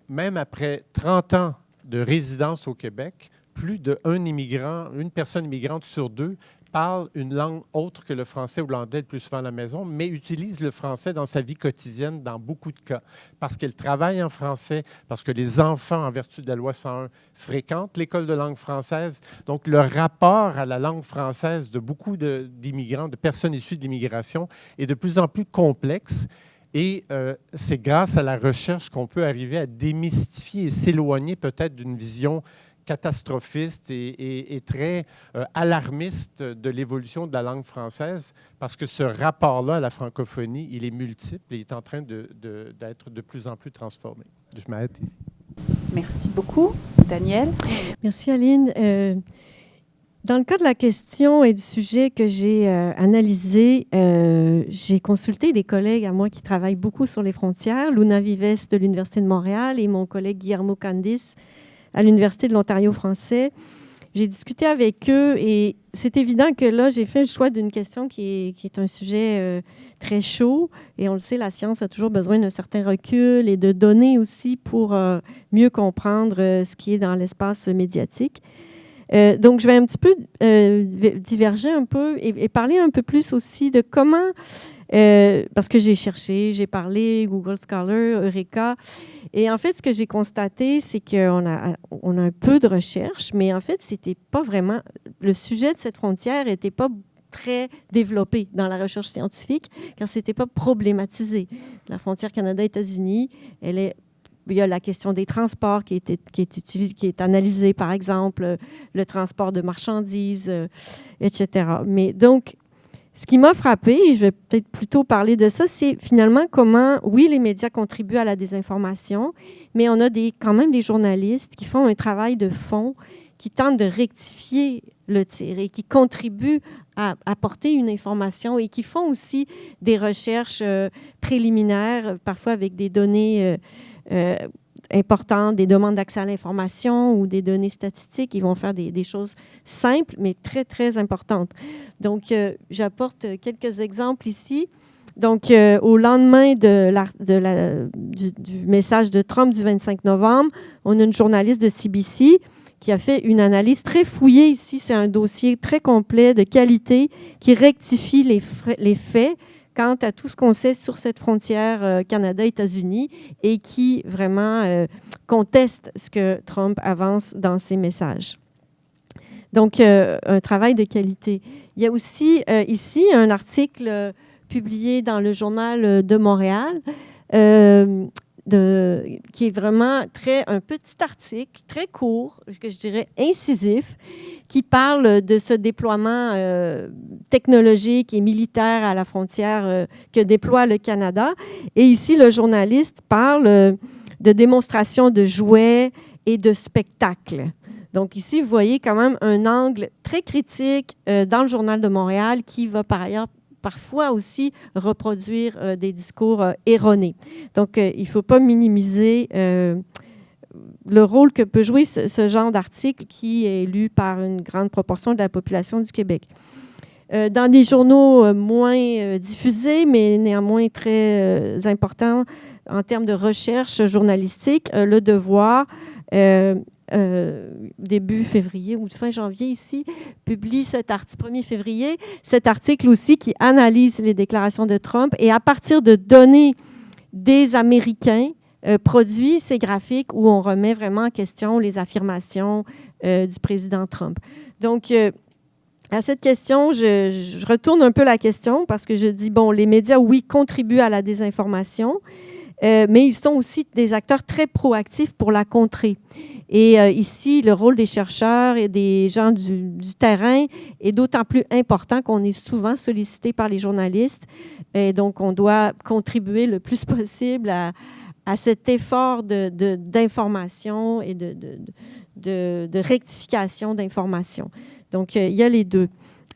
même après 30 ans de résidence au Québec, plus une personne immigrante sur 2 parle une langue autre que le français ou l'anglais le plus souvent à la maison, mais utilise le français dans sa vie quotidienne dans beaucoup de cas, parce qu'elle travaille en français, parce que les enfants, en vertu de la loi 101, fréquentent l'école de langue française. Donc, le rapport à la langue française de beaucoup d'immigrants, de personnes issues de l'immigration, est de plus en plus complexe. Et c'est grâce à la recherche qu'on peut arriver à démystifier et s'éloigner peut-être d'une vision catastrophiste et très alarmiste de l'évolution de la langue française, parce que ce rapport-là à la francophonie, il est multiple et il est en train d'être de plus en plus transformé. Je m'arrête ici. Merci beaucoup. Daniel? Merci, Aline. Dans le cas de la question et du sujet que j'ai analysé, j'ai consulté des collègues à moi qui travaillent beaucoup sur les frontières, Luna Vives de l'Université de Montréal et mon collègue Guillermo Candis à l'Université de l'Ontario français. J'ai discuté avec eux et c'est évident que là, j'ai fait le choix d'une question qui est un sujet très chaud. Et on le sait, la science a toujours besoin d'un certain recul et de données aussi pour mieux comprendre ce qui est dans l'espace médiatique. Donc, je vais un petit peu diverger un peu et parler un peu plus aussi de comment, parce que j'ai parlé, Google Scholar, Eureka, et en fait, ce que j'ai constaté, c'est qu'on a un peu de recherche, mais en fait, c'était pas vraiment, le sujet de cette frontière n'était pas très développé dans la recherche scientifique, car c'était pas problématisé. La frontière Canada-États-Unis, il y a la question des transports qui est analysée, par exemple, le transport de marchandises, etc. Mais donc, ce qui m'a frappée, et je vais peut-être plutôt parler de ça, c'est finalement comment, oui, les médias contribuent à la désinformation, mais on a quand même des journalistes qui font un travail de fond, qui tentent de rectifier le tir et qui contribuent apporter une information et qui font aussi des recherches préliminaires, parfois avec des données importantes, des demandes d'accès à l'information ou des données statistiques. Ils vont faire des choses simples, mais très, très importantes. Donc, j'apporte quelques exemples ici. Donc, au lendemain du message de Trump du 25 novembre, on a une journaliste de CBC qui a fait une analyse très fouillée ici. C'est un dossier très complet, de qualité, qui rectifie les faits quant à tout ce qu'on sait sur cette frontière Canada-États-Unis et qui vraiment conteste ce que Trump avance dans ses messages. Donc, un travail de qualité. Il y a aussi ici un article publié dans le Journal de Montréal, qui est vraiment un petit article, très court, que je dirais incisif, qui parle de ce déploiement technologique et militaire à la frontière que déploie le Canada. Et ici, le journaliste parle de démonstrations de jouets et de spectacles. Donc ici, vous voyez quand même un angle très critique dans le Journal de Montréal qui va par ailleurs parfois aussi reproduire des discours erronés. Donc, il ne faut pas minimiser le rôle que peut jouer ce genre d'article qui est lu par une grande proportion de la population du Québec. Dans des journaux moins diffusés, mais néanmoins très importants en termes de recherche journalistique, Le Devoir, début février ou fin janvier ici, publie cet article, 1er février, cet article aussi qui analyse les déclarations de Trump et à partir de données des Américains, produit ces graphiques où on remet vraiment en question les affirmations du président Trump. Donc, à cette question, je retourne un peu la question parce que je dis, bon, les médias, oui, contribuent à la désinformation, mais ils sont aussi des acteurs très proactifs pour la contrer. Et ici, le rôle des chercheurs et des gens du terrain est d'autant plus important qu'on est souvent sollicité par les journalistes. Et donc, on doit contribuer le plus possible à cet effort d'information et de rectification d'information. Donc, il y a les deux.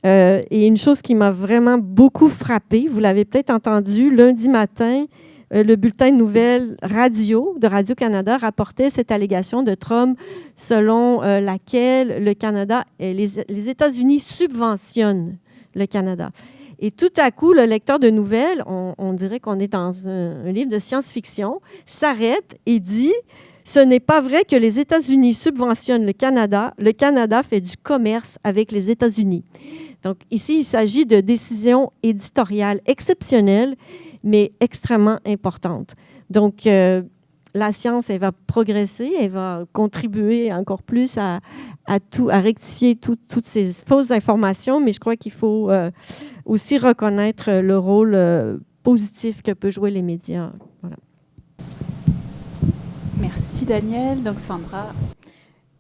Et une chose qui m'a vraiment beaucoup frappée, vous l'avez peut-être entendu, lundi matin, le bulletin de nouvelles radio de Radio-Canada rapportait cette allégation de Trump selon laquelle le Canada, les États-Unis subventionnent le Canada. Et tout à coup, le lecteur de nouvelles, on dirait qu'on est dans un livre de science-fiction, s'arrête et dit « Ce n'est pas vrai que les États-Unis subventionnent le Canada fait du commerce avec les États-Unis. » Donc ici, il s'agit de décisions éditoriales exceptionnelles, mais extrêmement importante. Donc, la science, elle va progresser, elle va contribuer encore plus à rectifier toutes ces fausses informations, mais je crois qu'il faut aussi reconnaître le rôle positif que peuvent jouer les médias. Voilà. Merci, Danielle. Donc, Sandra.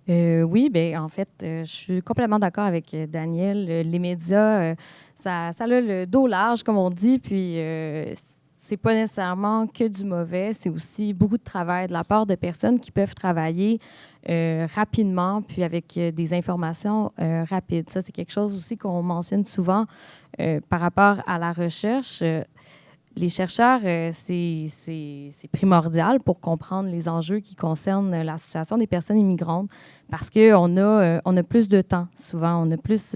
Oui, bien, en fait, je suis complètement d'accord avec Danielle. Les médias, ça a le dos large, comme on dit, puis c'est pas nécessairement que du mauvais, c'est aussi beaucoup de travail de la part de personnes qui peuvent travailler rapidement, puis avec des informations rapides. Ça, c'est quelque chose aussi qu'on mentionne souvent par rapport à la recherche. Les chercheurs, c'est primordial pour comprendre les enjeux qui concernent la situation des personnes immigrantes parce qu'on a plus de temps. Souvent, on a plus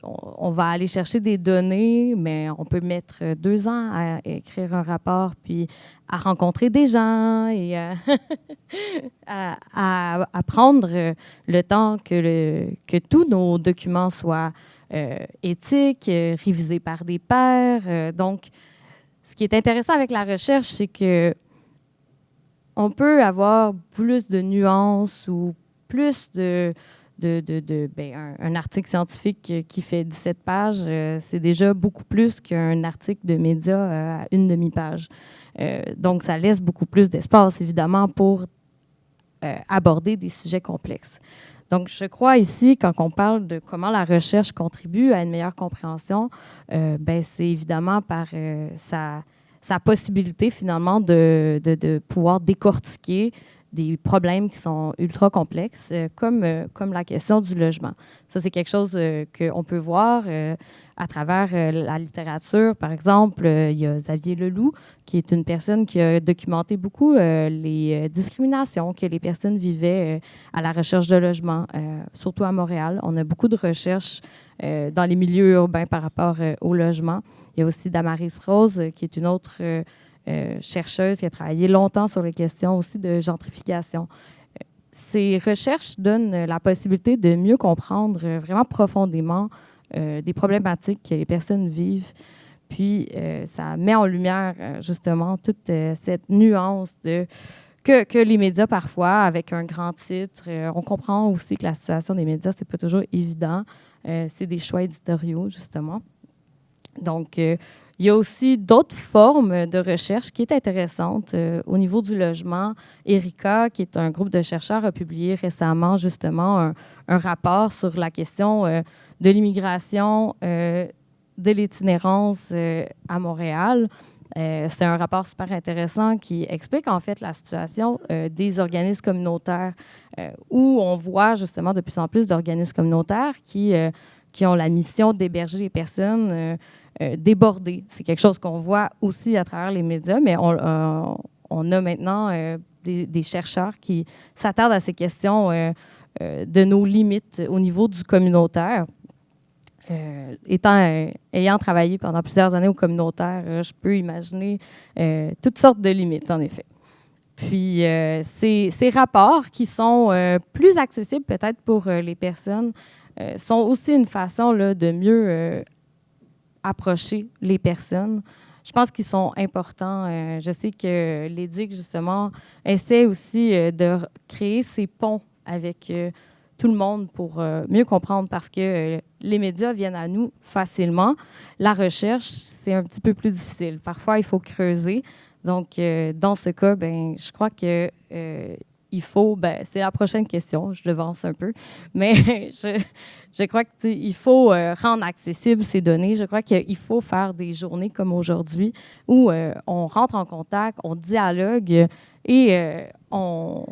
on va aller chercher des données, mais on peut mettre 2 ans à écrire un rapport, puis à rencontrer des gens et à prendre le temps que tous nos documents soient éthiques, révisés par des pairs. Donc, ce qui est intéressant avec la recherche, c'est que on peut avoir plus de nuances ou plus un article scientifique qui fait 17 pages, c'est déjà beaucoup plus qu'un article de médias à une demi-page. Donc, ça laisse beaucoup plus d'espace, évidemment, pour aborder des sujets complexes. Donc, je crois ici, quand on parle de comment la recherche contribue à une meilleure compréhension, c'est évidemment par sa possibilité, finalement, de pouvoir décortiquer des problèmes qui sont ultra complexes, comme la question du logement. Ça, c'est quelque chose qu'on peut voir à travers la littérature. Par exemple, il y a Xavier Leloup, qui est une personne qui a documenté beaucoup les discriminations que les personnes vivaient à la recherche de logement, surtout à Montréal. On a beaucoup de recherches dans les milieux urbains par rapport au logement. Il y a aussi Damaris Rose, qui est une autre chercheuse qui a travaillé longtemps sur les questions aussi de gentrification. Ces recherches donnent la possibilité de mieux comprendre vraiment profondément des problématiques que les personnes vivent. Puis, ça met en lumière justement toute cette nuance que les médias, parfois, avec un grand titre, on comprend aussi que la situation des médias, c'est pas toujours évident. C'est des choix éditoriaux, justement. Donc, il y a aussi d'autres formes de recherche qui est intéressante au niveau du logement. Erika, qui est un groupe de chercheurs, a publié récemment justement un rapport sur la question de l'immigration, de l'itinérance à Montréal. C'est un rapport super intéressant qui explique en fait la situation des organismes communautaires où on voit justement de plus en plus d'organismes communautaires qui ont la mission d'héberger les personnes débordées. C'est quelque chose qu'on voit aussi à travers les médias, mais on a maintenant des chercheurs qui s'attardent à ces questions de nos limites au niveau du communautaire. Ayant travaillé pendant plusieurs années au communautaire, je peux imaginer toutes sortes de limites, en effet. Puis, ces rapports qui sont plus accessibles peut-être pour les personnes sont aussi une façon là, de mieux approcher les personnes. Je pense qu'ils sont importants. Je sais que l'EDIC, justement, essaie aussi de créer ces ponts avec tout le monde pour mieux comprendre parce que les médias viennent à nous facilement. La recherche, c'est un petit peu plus difficile. Parfois, il faut creuser. Donc, dans ce cas, je crois que il faut, c'est la prochaine question, je devance un peu, mais je crois qu'il faut rendre accessibles ces données. Je crois qu'il faut faire des journées comme aujourd'hui où on rentre en contact, on dialogue et on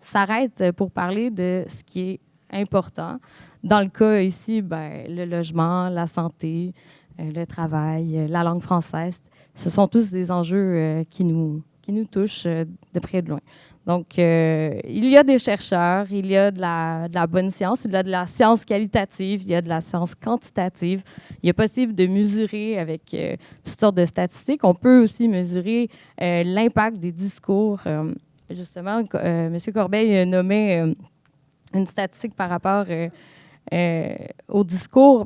s'arrête pour parler de ce qui est important. Dans le cas ici, le logement, la santé, le travail, la langue française, ce sont tous des enjeux qui nous touchent de près et de loin. Donc, il y a des chercheurs, il y a de la bonne science, il y a de la science qualitative, il y a de la science quantitative. Il est possible de mesurer avec toutes sortes de statistiques. On peut aussi mesurer l'impact des discours. Justement, M. Corbeil nommait une statistique par rapport au discours.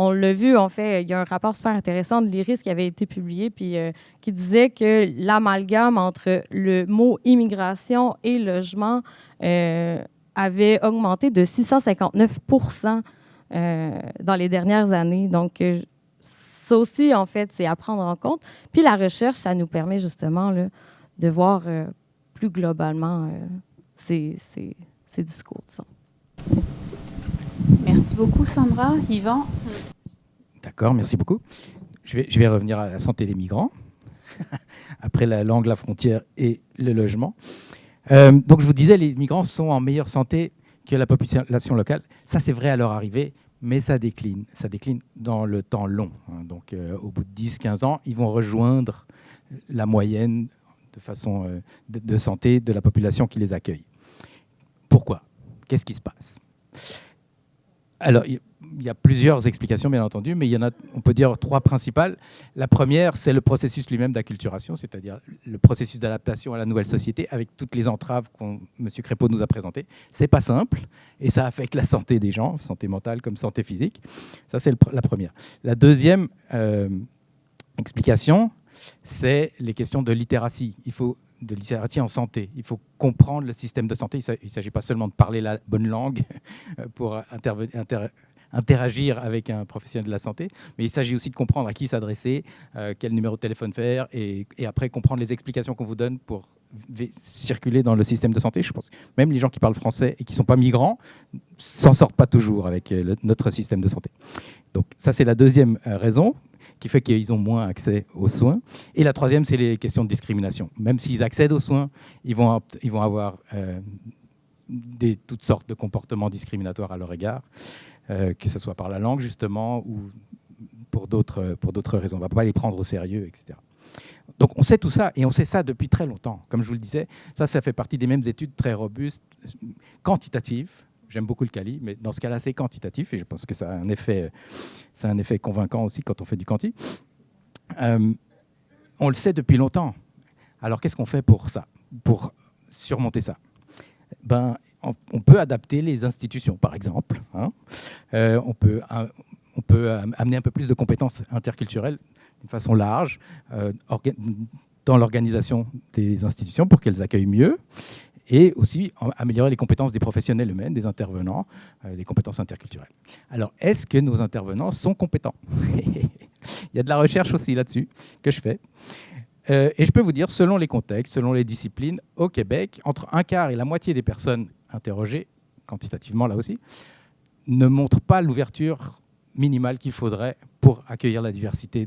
On l'a vu, en fait, il y a un rapport super intéressant de l'IRIS qui avait été publié, puis qui disait que l'amalgame entre le mot immigration et logement avait augmenté de 659 % dans les dernières années. Donc, ça aussi, en fait, c'est à prendre en compte. Puis la recherche, ça nous permet justement là, de voir plus globalement ces discours, disons. Merci beaucoup, Sandra. Yvan? D'accord, merci beaucoup. Je vais revenir à la santé des migrants, après la langue, la frontière et le logement. Donc, je vous disais, les migrants sont en meilleure santé que la population locale. Ça, c'est vrai à leur arrivée, mais ça décline. Ça décline dans le temps long. Donc, au bout de 10-15 ans, ils vont rejoindre la moyenne de façon de santé de la population qui les accueille. Pourquoi? Qu'est-ce qui se passe? Alors, il y a plusieurs explications, bien entendu, mais il y en a, on peut dire, 3 principales. La première, c'est le processus lui-même d'acculturation, c'est-à-dire le processus d'adaptation à la nouvelle société avec toutes les entraves que M. Crépeau nous a présentées. C'est pas simple et ça affecte la santé des gens, santé mentale comme santé physique. Ça, c'est la première. La deuxième explication, c'est les questions de littératie. De littératie en santé. Il faut comprendre le système de santé. Il ne s'agit pas seulement de parler la bonne langue pour interagir avec un professionnel de la santé, mais il s'agit aussi de comprendre à qui s'adresser, quel numéro de téléphone faire, et après comprendre les explications qu'on vous donne pour circuler dans le système de santé. Je pense que même les gens qui parlent français et qui ne sont pas migrants s'en sortent pas toujours avec notre système de santé. Donc ça, c'est la deuxième raison. qui fait qu'ils ont moins accès aux soins. Et la troisième, c'est les questions de discrimination. Même s'ils accèdent aux soins, ils vont avoir toutes sortes de comportements discriminatoires à leur égard, que ce soit par la langue, justement, ou pour d'autres raisons. On ne va pas les prendre au sérieux, etc. Donc on sait tout ça, et on sait ça depuis très longtemps. Comme je vous le disais, ça fait partie des mêmes études très robustes, quantitatives. J'aime beaucoup le quali, mais dans ce cas-là, c'est quantitatif, et je pense que ça a un effet convaincant aussi quand on fait du quanti. On le sait depuis longtemps. Alors qu'est-ce qu'on fait pour ça, pour surmonter ça? On peut adapter les institutions, par exemple. On peut amener un peu plus de compétences interculturelles d'une façon large dans l'organisation des institutions pour qu'elles accueillent mieux, et aussi améliorer les compétences des professionnels eux-mêmes, des intervenants, des compétences interculturelles. Alors, est-ce que nos intervenants sont compétents? Il y a de la recherche aussi là-dessus que je fais. Et je peux vous dire, selon les contextes, selon les disciplines, au Québec, entre un quart et la moitié des personnes interrogées, quantitativement là aussi, ne montrent pas l'ouverture minimale qu'il faudrait pour accueillir la diversité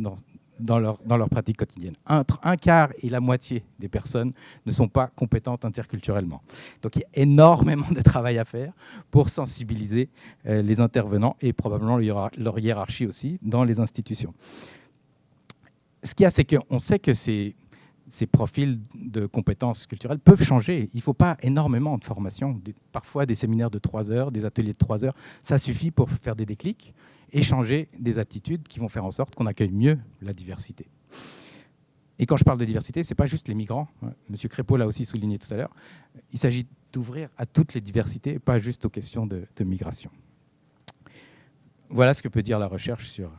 dans leur pratique quotidienne. Entre un quart et la moitié des personnes ne sont pas compétentes interculturellement. Donc il y a énormément de travail à faire pour sensibiliser les intervenants et probablement leur hiérarchie aussi dans les institutions. Ce qu'il y a, c'est qu'on sait que ces profils de compétences culturelles peuvent changer. Il ne faut pas énormément de formation. Parfois, des séminaires de 3 heures, des ateliers de 3 heures, ça suffit pour faire des déclics et changer des attitudes qui vont faire en sorte qu'on accueille mieux la diversité. Et quand je parle de diversité, ce n'est pas juste les migrants. M. Crépeau l'a aussi souligné tout à l'heure. Il s'agit d'ouvrir à toutes les diversités, pas juste aux questions de migration. Voilà ce que peut dire la recherche sur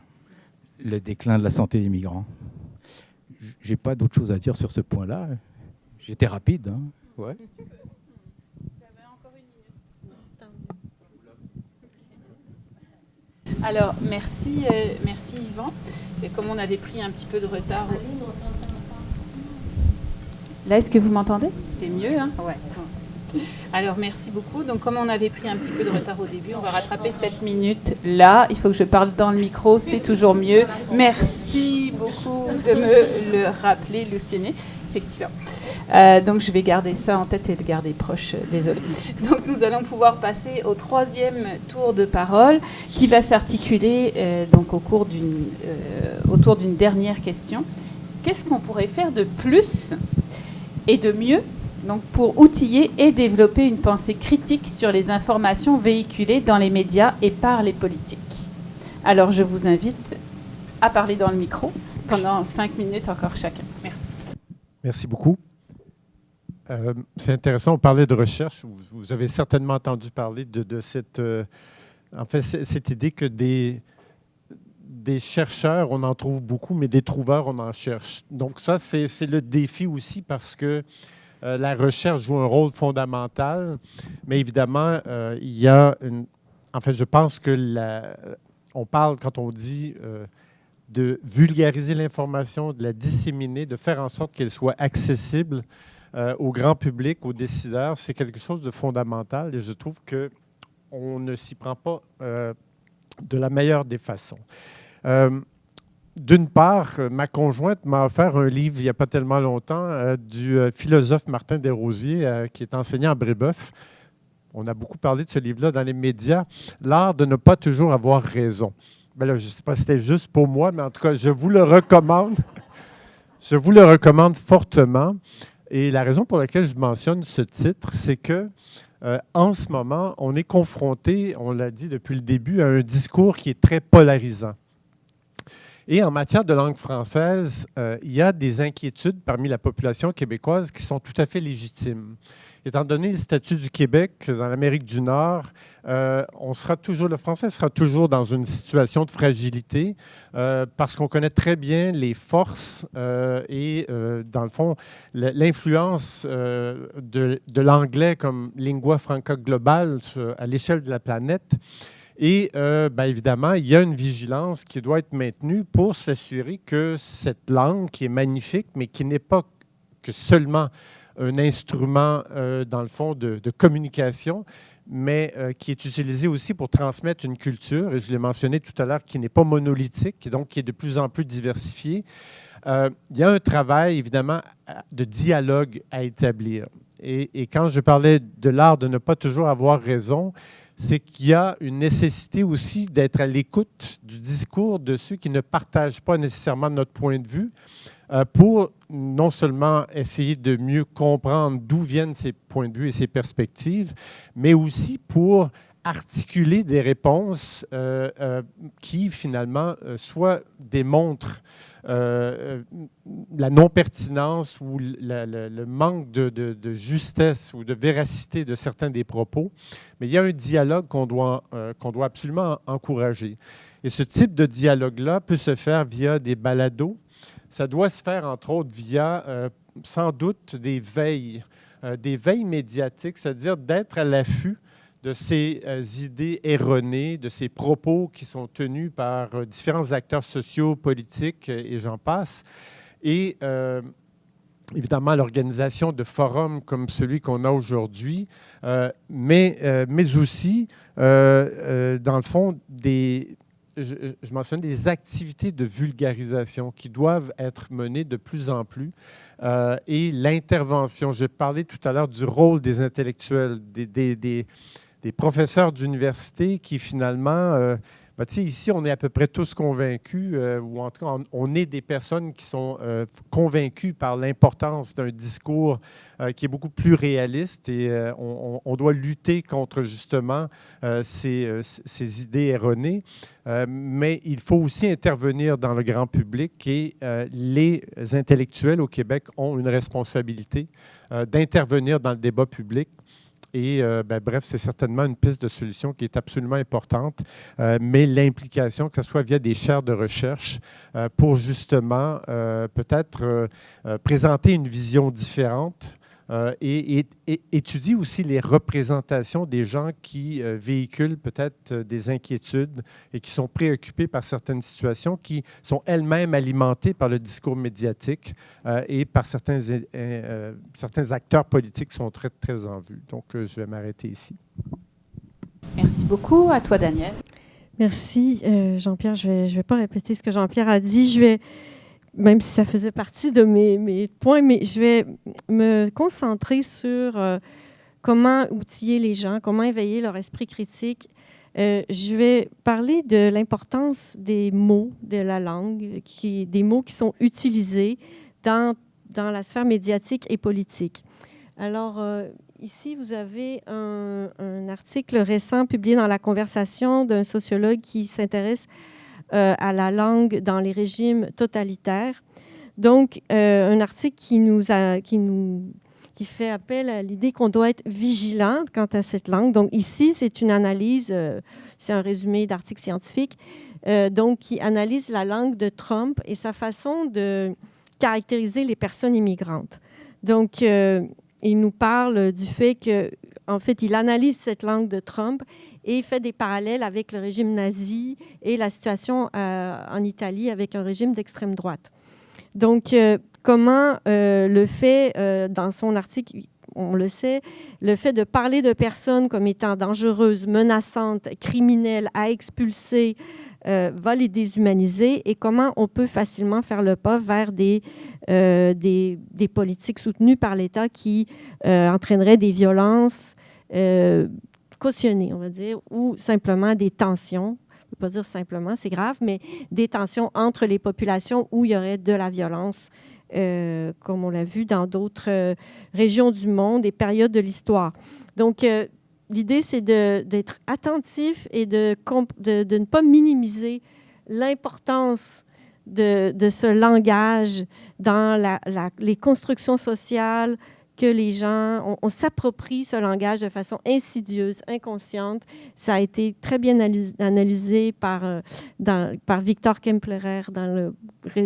le déclin de la santé des migrants. Je n'ai pas d'autre chose à dire sur ce point-là. J'étais rapide. Ouais. Alors, merci Yvan. Et comme on avait pris un petit peu de retard... Là, est-ce que vous m'entendez? C'est mieux, hein? Ouais. Alors, merci beaucoup. Donc, comme on avait pris un petit peu de retard au début, on va rattraper 7 minutes. Là, il faut que je parle dans le micro, c'est toujours mieux. Merci beaucoup de me le rappeler, Luciene. Effectivement. Donc, je vais garder ça en tête et le garder proche. Désolée. Donc, nous allons pouvoir passer au 3e tour de parole qui va s'articuler autour d'une dernière question. Qu'est-ce qu'on pourrait faire de plus et de mieux pour outiller et développer une pensée critique sur les informations véhiculées dans les médias et par les politiques? Alors, je vous invite à parler dans le micro pendant 5 minutes encore chacun. Merci. Merci beaucoup. C'est intéressant, on parlait de recherche. Vous avez certainement entendu parler de cette idée que des chercheurs, on en trouve beaucoup, mais des trouveurs, on en cherche. Donc ça, c'est le défi aussi parce que la recherche joue un rôle fondamental, mais évidemment, il y a je pense que on parle, quand on dit de vulgariser l'information, de la disséminer, de faire en sorte qu'elle soit accessible au grand public, aux décideurs, c'est quelque chose de fondamental et je trouve qu'on ne s'y prend pas de la meilleure des façons. D'une part, ma conjointe m'a offert un livre il n'y a pas tellement longtemps du philosophe Martin Desrosiers qui est enseignant à Brébeuf. On a beaucoup parlé de ce livre-là dans les médias, L'art de ne pas toujours avoir raison. Ben là, je ne sais pas si c'était juste pour moi, mais en tout cas, je vous le recommande. Je vous le recommande fortement. Et la raison pour laquelle je mentionne ce titre, c'est que en ce moment, on est confronté, on l'a dit depuis le début, à un discours qui est très polarisant. Et en matière de langue française, il y a des inquiétudes parmi la population québécoise qui sont tout à fait légitimes. Étant donné le statut du Québec dans l'Amérique du Nord, le français sera toujours dans une situation de fragilité parce qu'on connaît très bien les forces et, dans le fond, l'influence de l'anglais comme lingua franca globale à l'échelle de la planète. Et évidemment, il y a une vigilance qui doit être maintenue pour s'assurer que cette langue, qui est magnifique, mais qui n'est pas que seulement un instrument, dans le fond, de communication, mais qui est utilisé aussi pour transmettre une culture, et je l'ai mentionné tout à l'heure, qui n'est pas monolithique, et donc qui est de plus en plus diversifiée. Il y a un travail, évidemment, de dialogue à établir. Et quand je parlais de l'art de ne pas toujours avoir raison, c'est qu'il y a une nécessité aussi d'être à l'écoute du discours de ceux qui ne partagent pas nécessairement notre point de vue pour non seulement essayer de mieux comprendre d'où viennent ces points de vue et ces perspectives, mais aussi pour articuler des réponses qui, finalement, soit démontrent la non-pertinence ou le manque de justesse ou de véracité de certains des propos. Mais il y a un dialogue qu'on doit absolument encourager. Et ce type de dialogue-là peut se faire via des balados. Ça doit se faire, entre autres, via, sans doute, des veilles médiatiques, c'est-à-dire d'être à l'affût de ces idées erronées, de ces propos qui sont tenus par différents acteurs sociaux, politiques, et j'en passe. Et évidemment, l'organisation de forums comme celui qu'on a aujourd'hui, mais aussi, dans le fond, je mentionne des activités de vulgarisation qui doivent être menées de plus en plus. Et l'intervention, j'ai parlé tout à l'heure du rôle des intellectuels, des professeurs d'université qui, finalement, ici, on est à peu près tous convaincus, ou en tout cas, on est des personnes qui sont convaincues par l'importance d'un discours qui est beaucoup plus réaliste et on doit lutter contre, justement, ces idées erronées. Mais il faut aussi intervenir dans le grand public et les intellectuels au Québec ont une responsabilité d'intervenir dans le débat public. Et bref, c'est certainement une piste de solution qui est absolument importante, mais l'implication, que ce soit via des chaires de recherche, pour justement peut-être présenter une vision différente et étudier aussi les représentations des gens qui véhiculent peut-être des inquiétudes et qui sont préoccupés par certaines situations qui sont elles-mêmes alimentées par le discours médiatique et par certains acteurs politiques qui sont très, très en vue. Donc, je vais m'arrêter ici. Merci beaucoup. À toi, Danielle. Merci, Jean-Pierre. Je vais pas répéter ce que Jean-Pierre a dit. Même si ça faisait partie de mes points, mais je vais me concentrer sur comment outiller les gens, comment éveiller leur esprit critique. Je vais parler de l'importance des mots de la langue, des mots qui sont utilisés dans la sphère médiatique et politique. Alors, ici, vous avez un article récent publié dans La Conversation d'un sociologue qui s'intéresse à la langue dans les régimes totalitaires. Donc, un article qui fait appel à l'idée qu'on doit être vigilant quant à cette langue. Donc, ici, c'est une analyse, c'est un résumé d'article scientifique, donc qui analyse la langue de Trump et sa façon de caractériser les personnes immigrantes. Donc, il nous parle du fait qu'en fait, il analyse cette langue de Trump et fait des parallèles avec le régime nazi et la situation en Italie avec un régime d'extrême droite. Donc, comment le fait, dans son article, on le sait, le fait de parler de personnes comme étant dangereuses, menaçantes, criminelles, à expulser, va les déshumaniser et comment on peut facilement faire le pas vers des politiques soutenues par l'État qui entraîneraient des violences cautionnées, on va dire, ou simplement des tensions. Je ne peux pas dire simplement, c'est grave, mais des tensions entre les populations où il y aurait de la violence, comme on l'a vu dans d'autres régions du monde et périodes de l'histoire. Donc, l'idée, c'est d'être attentif et de ne pas minimiser l'importance de ce langage dans les constructions sociales, que les gens, on s'approprie ce langage de façon insidieuse, inconsciente. Ça a été très bien analysé par Victor Kemplerer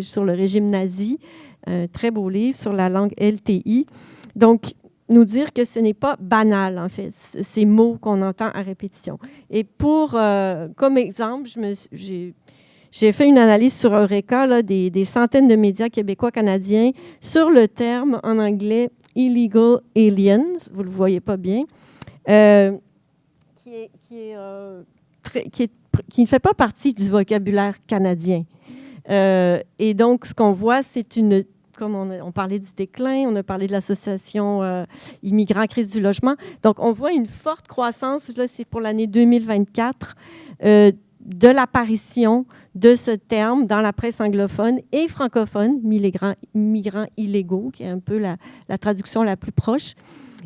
sur le régime nazi, un très beau livre sur la langue LTI. Donc, nous dire que ce n'est pas banal, en fait, ces mots qu'on entend à répétition. Et comme exemple, j'ai fait une analyse sur Eureka, là, des centaines de médias québécois, canadiens, sur le terme en anglais « illegal aliens », vous ne le voyez pas bien. qui ne fait pas partie du vocabulaire canadien. Et donc, ce qu'on voit, c'est une... Comme on parlait du déclin, on a parlé de l'association Immigrants Crise du logement. Donc, on voit une forte croissance, là, c'est pour l'année 2024, de l'apparition de ce terme dans la presse anglophone et francophone, migrants illégaux, qui est un peu la traduction la plus proche.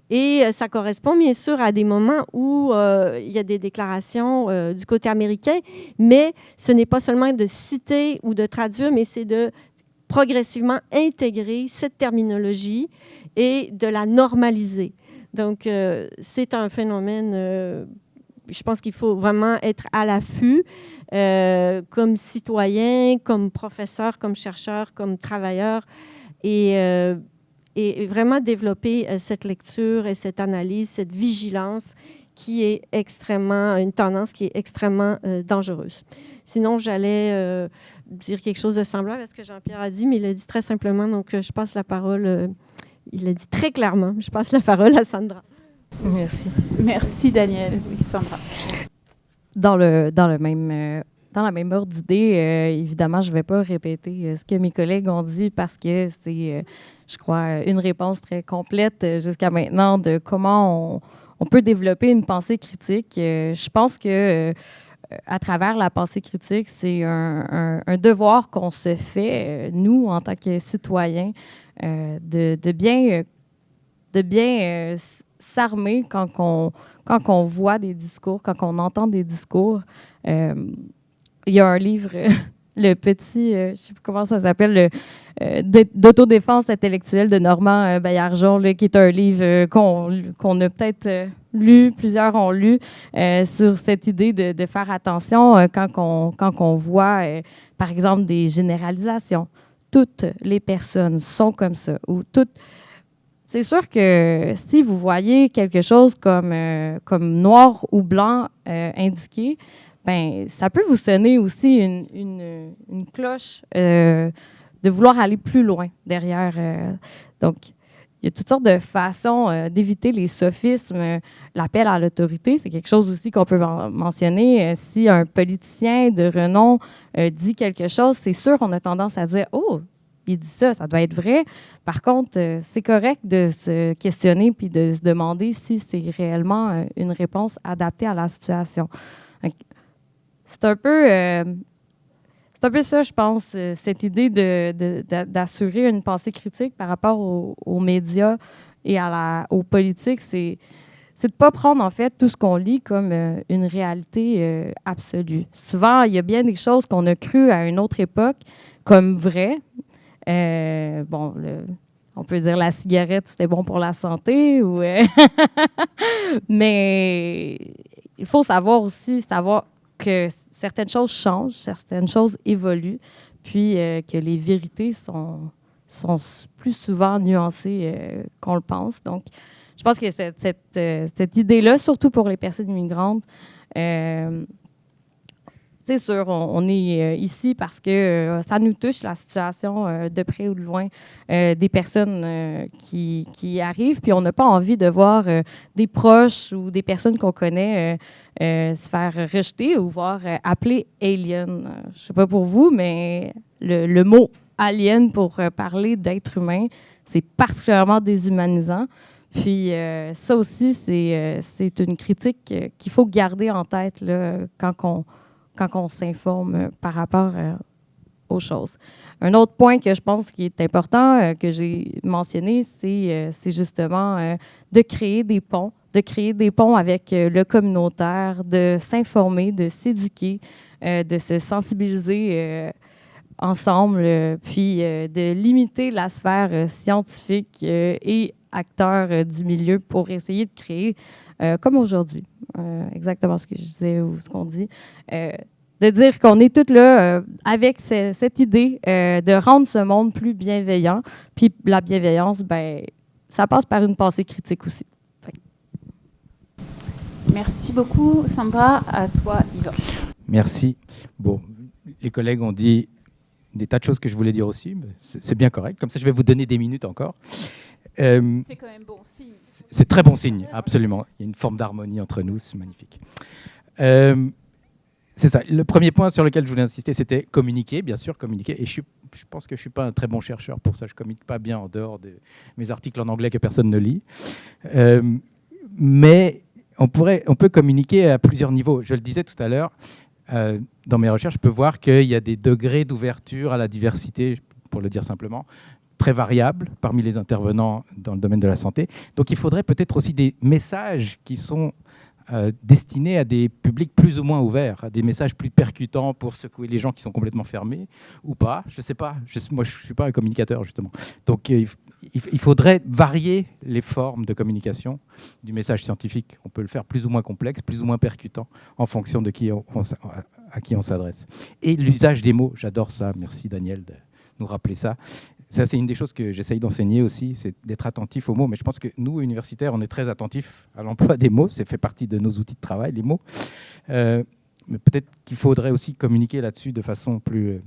Et ça correspond bien sûr à des moments où il y a des déclarations du côté américain, mais ce n'est pas seulement de citer ou de traduire, mais c'est de progressivement intégrer cette terminologie et de la normaliser. Donc, c'est un phénomène, je pense qu'il faut vraiment être à l'affût, comme citoyen, comme professeur, comme chercheur, comme travailleur, et vraiment développer cette lecture et cette analyse, cette vigilance qui est une tendance qui est extrêmement dangereuse. Sinon, j'allais dire quelque chose de semblable à ce que Jean-Pierre a dit, mais il l'a dit très simplement, donc je passe la parole, il l'a dit très clairement, je passe la parole à Sandra. Merci. Merci, Daniel. Oui, Sandra. Dans la même ordre d'idée, évidemment, je ne vais pas répéter ce que mes collègues ont dit parce que c'est, je crois, une réponse très complète jusqu'à maintenant de comment on peut développer une pensée critique. Je pense que à travers la pensée critique, c'est un devoir qu'on se fait, nous, en tant que citoyens, de bien s'armer quand on voit des discours, quand on entend des discours. Il y a un livre, le petit, je ne sais plus comment ça s'appelle, d'autodéfense intellectuelle de Normand Baillargeon, qui est un livre qu'on a peut-être lu, plusieurs ont lu, sur cette idée de faire attention quand on voit, par exemple, des généralisations. Toutes les personnes sont comme ça, ou toutes. C'est sûr que si vous voyez quelque chose comme noir ou blanc indiqué, ben, ça peut vous sonner aussi une cloche de vouloir aller plus loin derrière. Donc, il y a toutes sortes de façons d'éviter les sophismes. L'appel à l'autorité, c'est quelque chose aussi qu'on peut mentionner. Si un politicien de renom dit quelque chose, c'est sûr qu'on a tendance à dire « Oh, il dit ça, ça doit être vrai ». Par contre, c'est correct de se questionner puis de se demander si c'est réellement une réponse adaptée à la situation. Donc, c'est un peu ça, je pense, cette idée d'assurer une pensée critique par rapport aux médias et aux politiques. C'est de ne pas prendre, en fait, tout ce qu'on lit comme une réalité absolue. Souvent, il y a bien des choses qu'on a crues à une autre époque comme vraies. On peut dire la cigarette, c'était bon pour la santé, mais il faut savoir que certaines choses changent, certaines choses évoluent, puis que les vérités sont plus souvent nuancées qu'on le pense. Donc, je pense que cette idée-là, surtout pour les personnes immigrantes, c'est sûr, on est ici parce que ça nous touche, la situation de près ou de loin des personnes qui arrivent, puis on n'a pas envie de voir des proches ou des personnes qu'on connaît se faire rejeter ou voir appeler alien. Je ne sais pas pour vous, mais le mot alien pour parler d'être humain, c'est particulièrement déshumanisant. Puis ça aussi, c'est une critique qu'il faut garder en tête là, quand on s'informe par rapport aux choses. Un autre point que je pense qui est important, que j'ai mentionné, c'est justement de créer des ponts avec le communautaire, de s'informer, de s'éduquer, de se sensibiliser ensemble, puis de limiter la sphère scientifique et acteurs du milieu pour essayer de créer, comme aujourd'hui, exactement ce que je disais ou ce qu'on dit, de dire qu'on est tous là avec cette idée de rendre ce monde plus bienveillant. Puis la bienveillance, ben, ça passe par une pensée critique aussi. Merci beaucoup, Sandra. À toi, Yvan. Merci. Bon, les collègues ont dit des tas de choses que je voulais dire aussi, mais c'est bien correct. Comme ça, je vais vous donner des minutes encore. C'est quand même bon signe. C'est très bon signe, absolument. Il y a une forme d'harmonie entre nous, c'est magnifique. C'est ça. Le premier point sur lequel je voulais insister, c'était communiquer, bien sûr, communiquer. Et je pense que je ne suis pas un très bon chercheur pour ça. Je ne communique pas bien en dehors de mes articles en anglais que personne ne lit. Mais on peut communiquer à plusieurs niveaux. Je le disais tout à l'heure, dans mes recherches, je peux voir qu'il y a des degrés d'ouverture à la diversité, pour le dire simplement, très variables parmi les intervenants dans le domaine de la santé. Donc il faudrait peut-être aussi des messages qui sont destinés à des publics plus ou moins ouverts, à des messages plus percutants pour secouer les gens qui sont complètement fermés ou pas. Je ne sais pas. Moi, je ne suis pas un communicateur, justement. Donc il faudrait varier les formes de communication du message scientifique. On peut le faire plus ou moins complexe, plus ou moins percutant, en fonction de à qui on s'adresse. Et l'usage des mots, j'adore ça. Merci Daniel de nous rappeler ça. Ça, c'est une des choses que j'essaye d'enseigner aussi, c'est d'être attentif aux mots. Mais je pense que nous, universitaires, on est très attentifs à l'emploi des mots. Ça fait partie de nos outils de travail, les mots. Mais peut-être qu'il faudrait aussi communiquer là-dessus de façon plus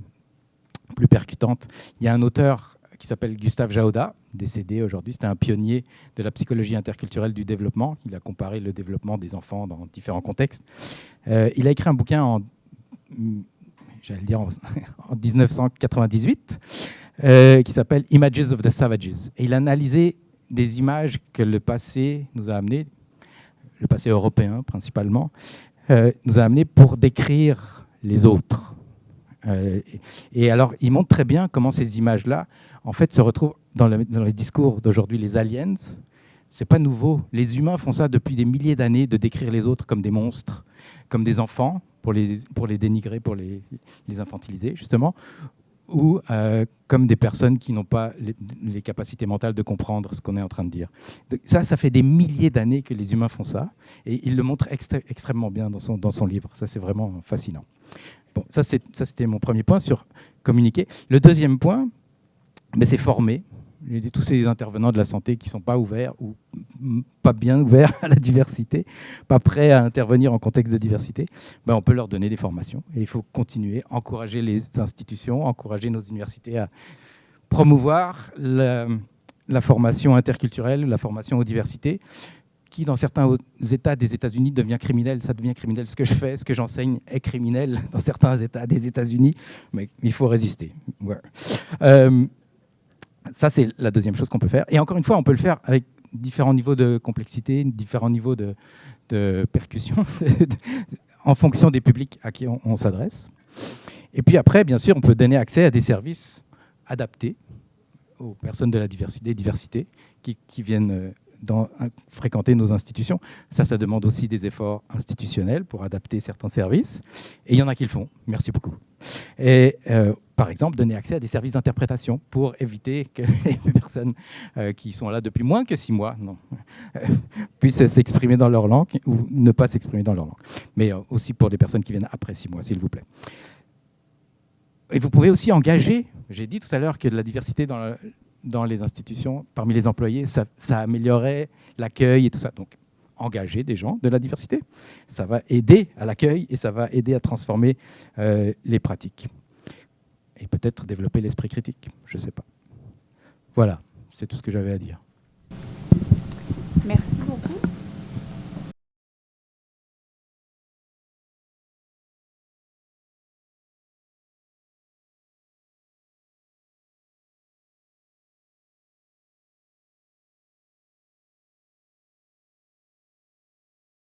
percutante. Il y a un auteur qui s'appelle Gustave Jaoda, décédé aujourd'hui. C'était un pionnier de la psychologie interculturelle du développement. Il a comparé le développement des enfants dans différents contextes. Il a écrit un bouquin en 1998, qui s'appelle « Images of the Savages ». Et il a analysé des images que le passé nous a amenées, le passé européen principalement, nous a amenées pour décrire les autres. Et alors, il montre très bien comment ces images-là, en fait, se retrouvent dans les discours d'aujourd'hui. Les aliens, c'est pas nouveau. Les humains font ça depuis des milliers d'années, de décrire les autres comme des monstres, comme des enfants, pour les dénigrer, pour les infantiliser, justement, ou comme des personnes qui n'ont pas les capacités mentales de comprendre ce qu'on est en train de dire. Donc, ça fait des milliers d'années que les humains font ça, et il le montre extrêmement bien dans son livre. Ça, c'est vraiment fascinant. Bon, ça, c'était mon premier point sur communiquer. Le deuxième point, c'est former. Tous ces intervenants de la santé qui ne sont pas ouverts ou pas bien ouverts à la diversité, pas prêts à intervenir en contexte de diversité, on peut leur donner des formations. Et il faut continuer, encourager les institutions, encourager nos universités à promouvoir la formation interculturelle, la formation aux diversités, qui, dans certains États des États-Unis, devient criminel. Ça devient criminel. Ce que je fais, ce que j'enseigne est criminel dans certains États des États-Unis, mais il faut résister. Ouais. Ça, c'est la deuxième chose qu'on peut faire. Et encore une fois, on peut le faire avec différents niveaux de complexité, différents niveaux de percussion, en fonction des publics à qui on s'adresse. Et puis après, bien sûr, on peut donner accès à des services adaptés aux personnes de la diversité qui viennent fréquenter nos institutions. Ça demande aussi des efforts institutionnels pour adapter certains services. Et il y en a qui le font. Merci beaucoup. Et par exemple, donner accès à des services d'interprétation pour éviter que les personnes qui sont là depuis moins que 6 mois puissent s'exprimer dans leur langue ou ne pas s'exprimer dans leur langue. Mais aussi pour des personnes qui viennent après 6 mois, s'il vous plaît. Et vous pouvez aussi engager, j'ai dit tout à l'heure que la diversité dans les institutions, parmi les employés, ça améliorait l'accueil et tout ça. Donc, engager des gens de la diversité, ça va aider à l'accueil et ça va aider à transformer les pratiques. Et peut-être développer l'esprit critique, je ne sais pas. Voilà, c'est tout ce que j'avais à dire. Merci beaucoup.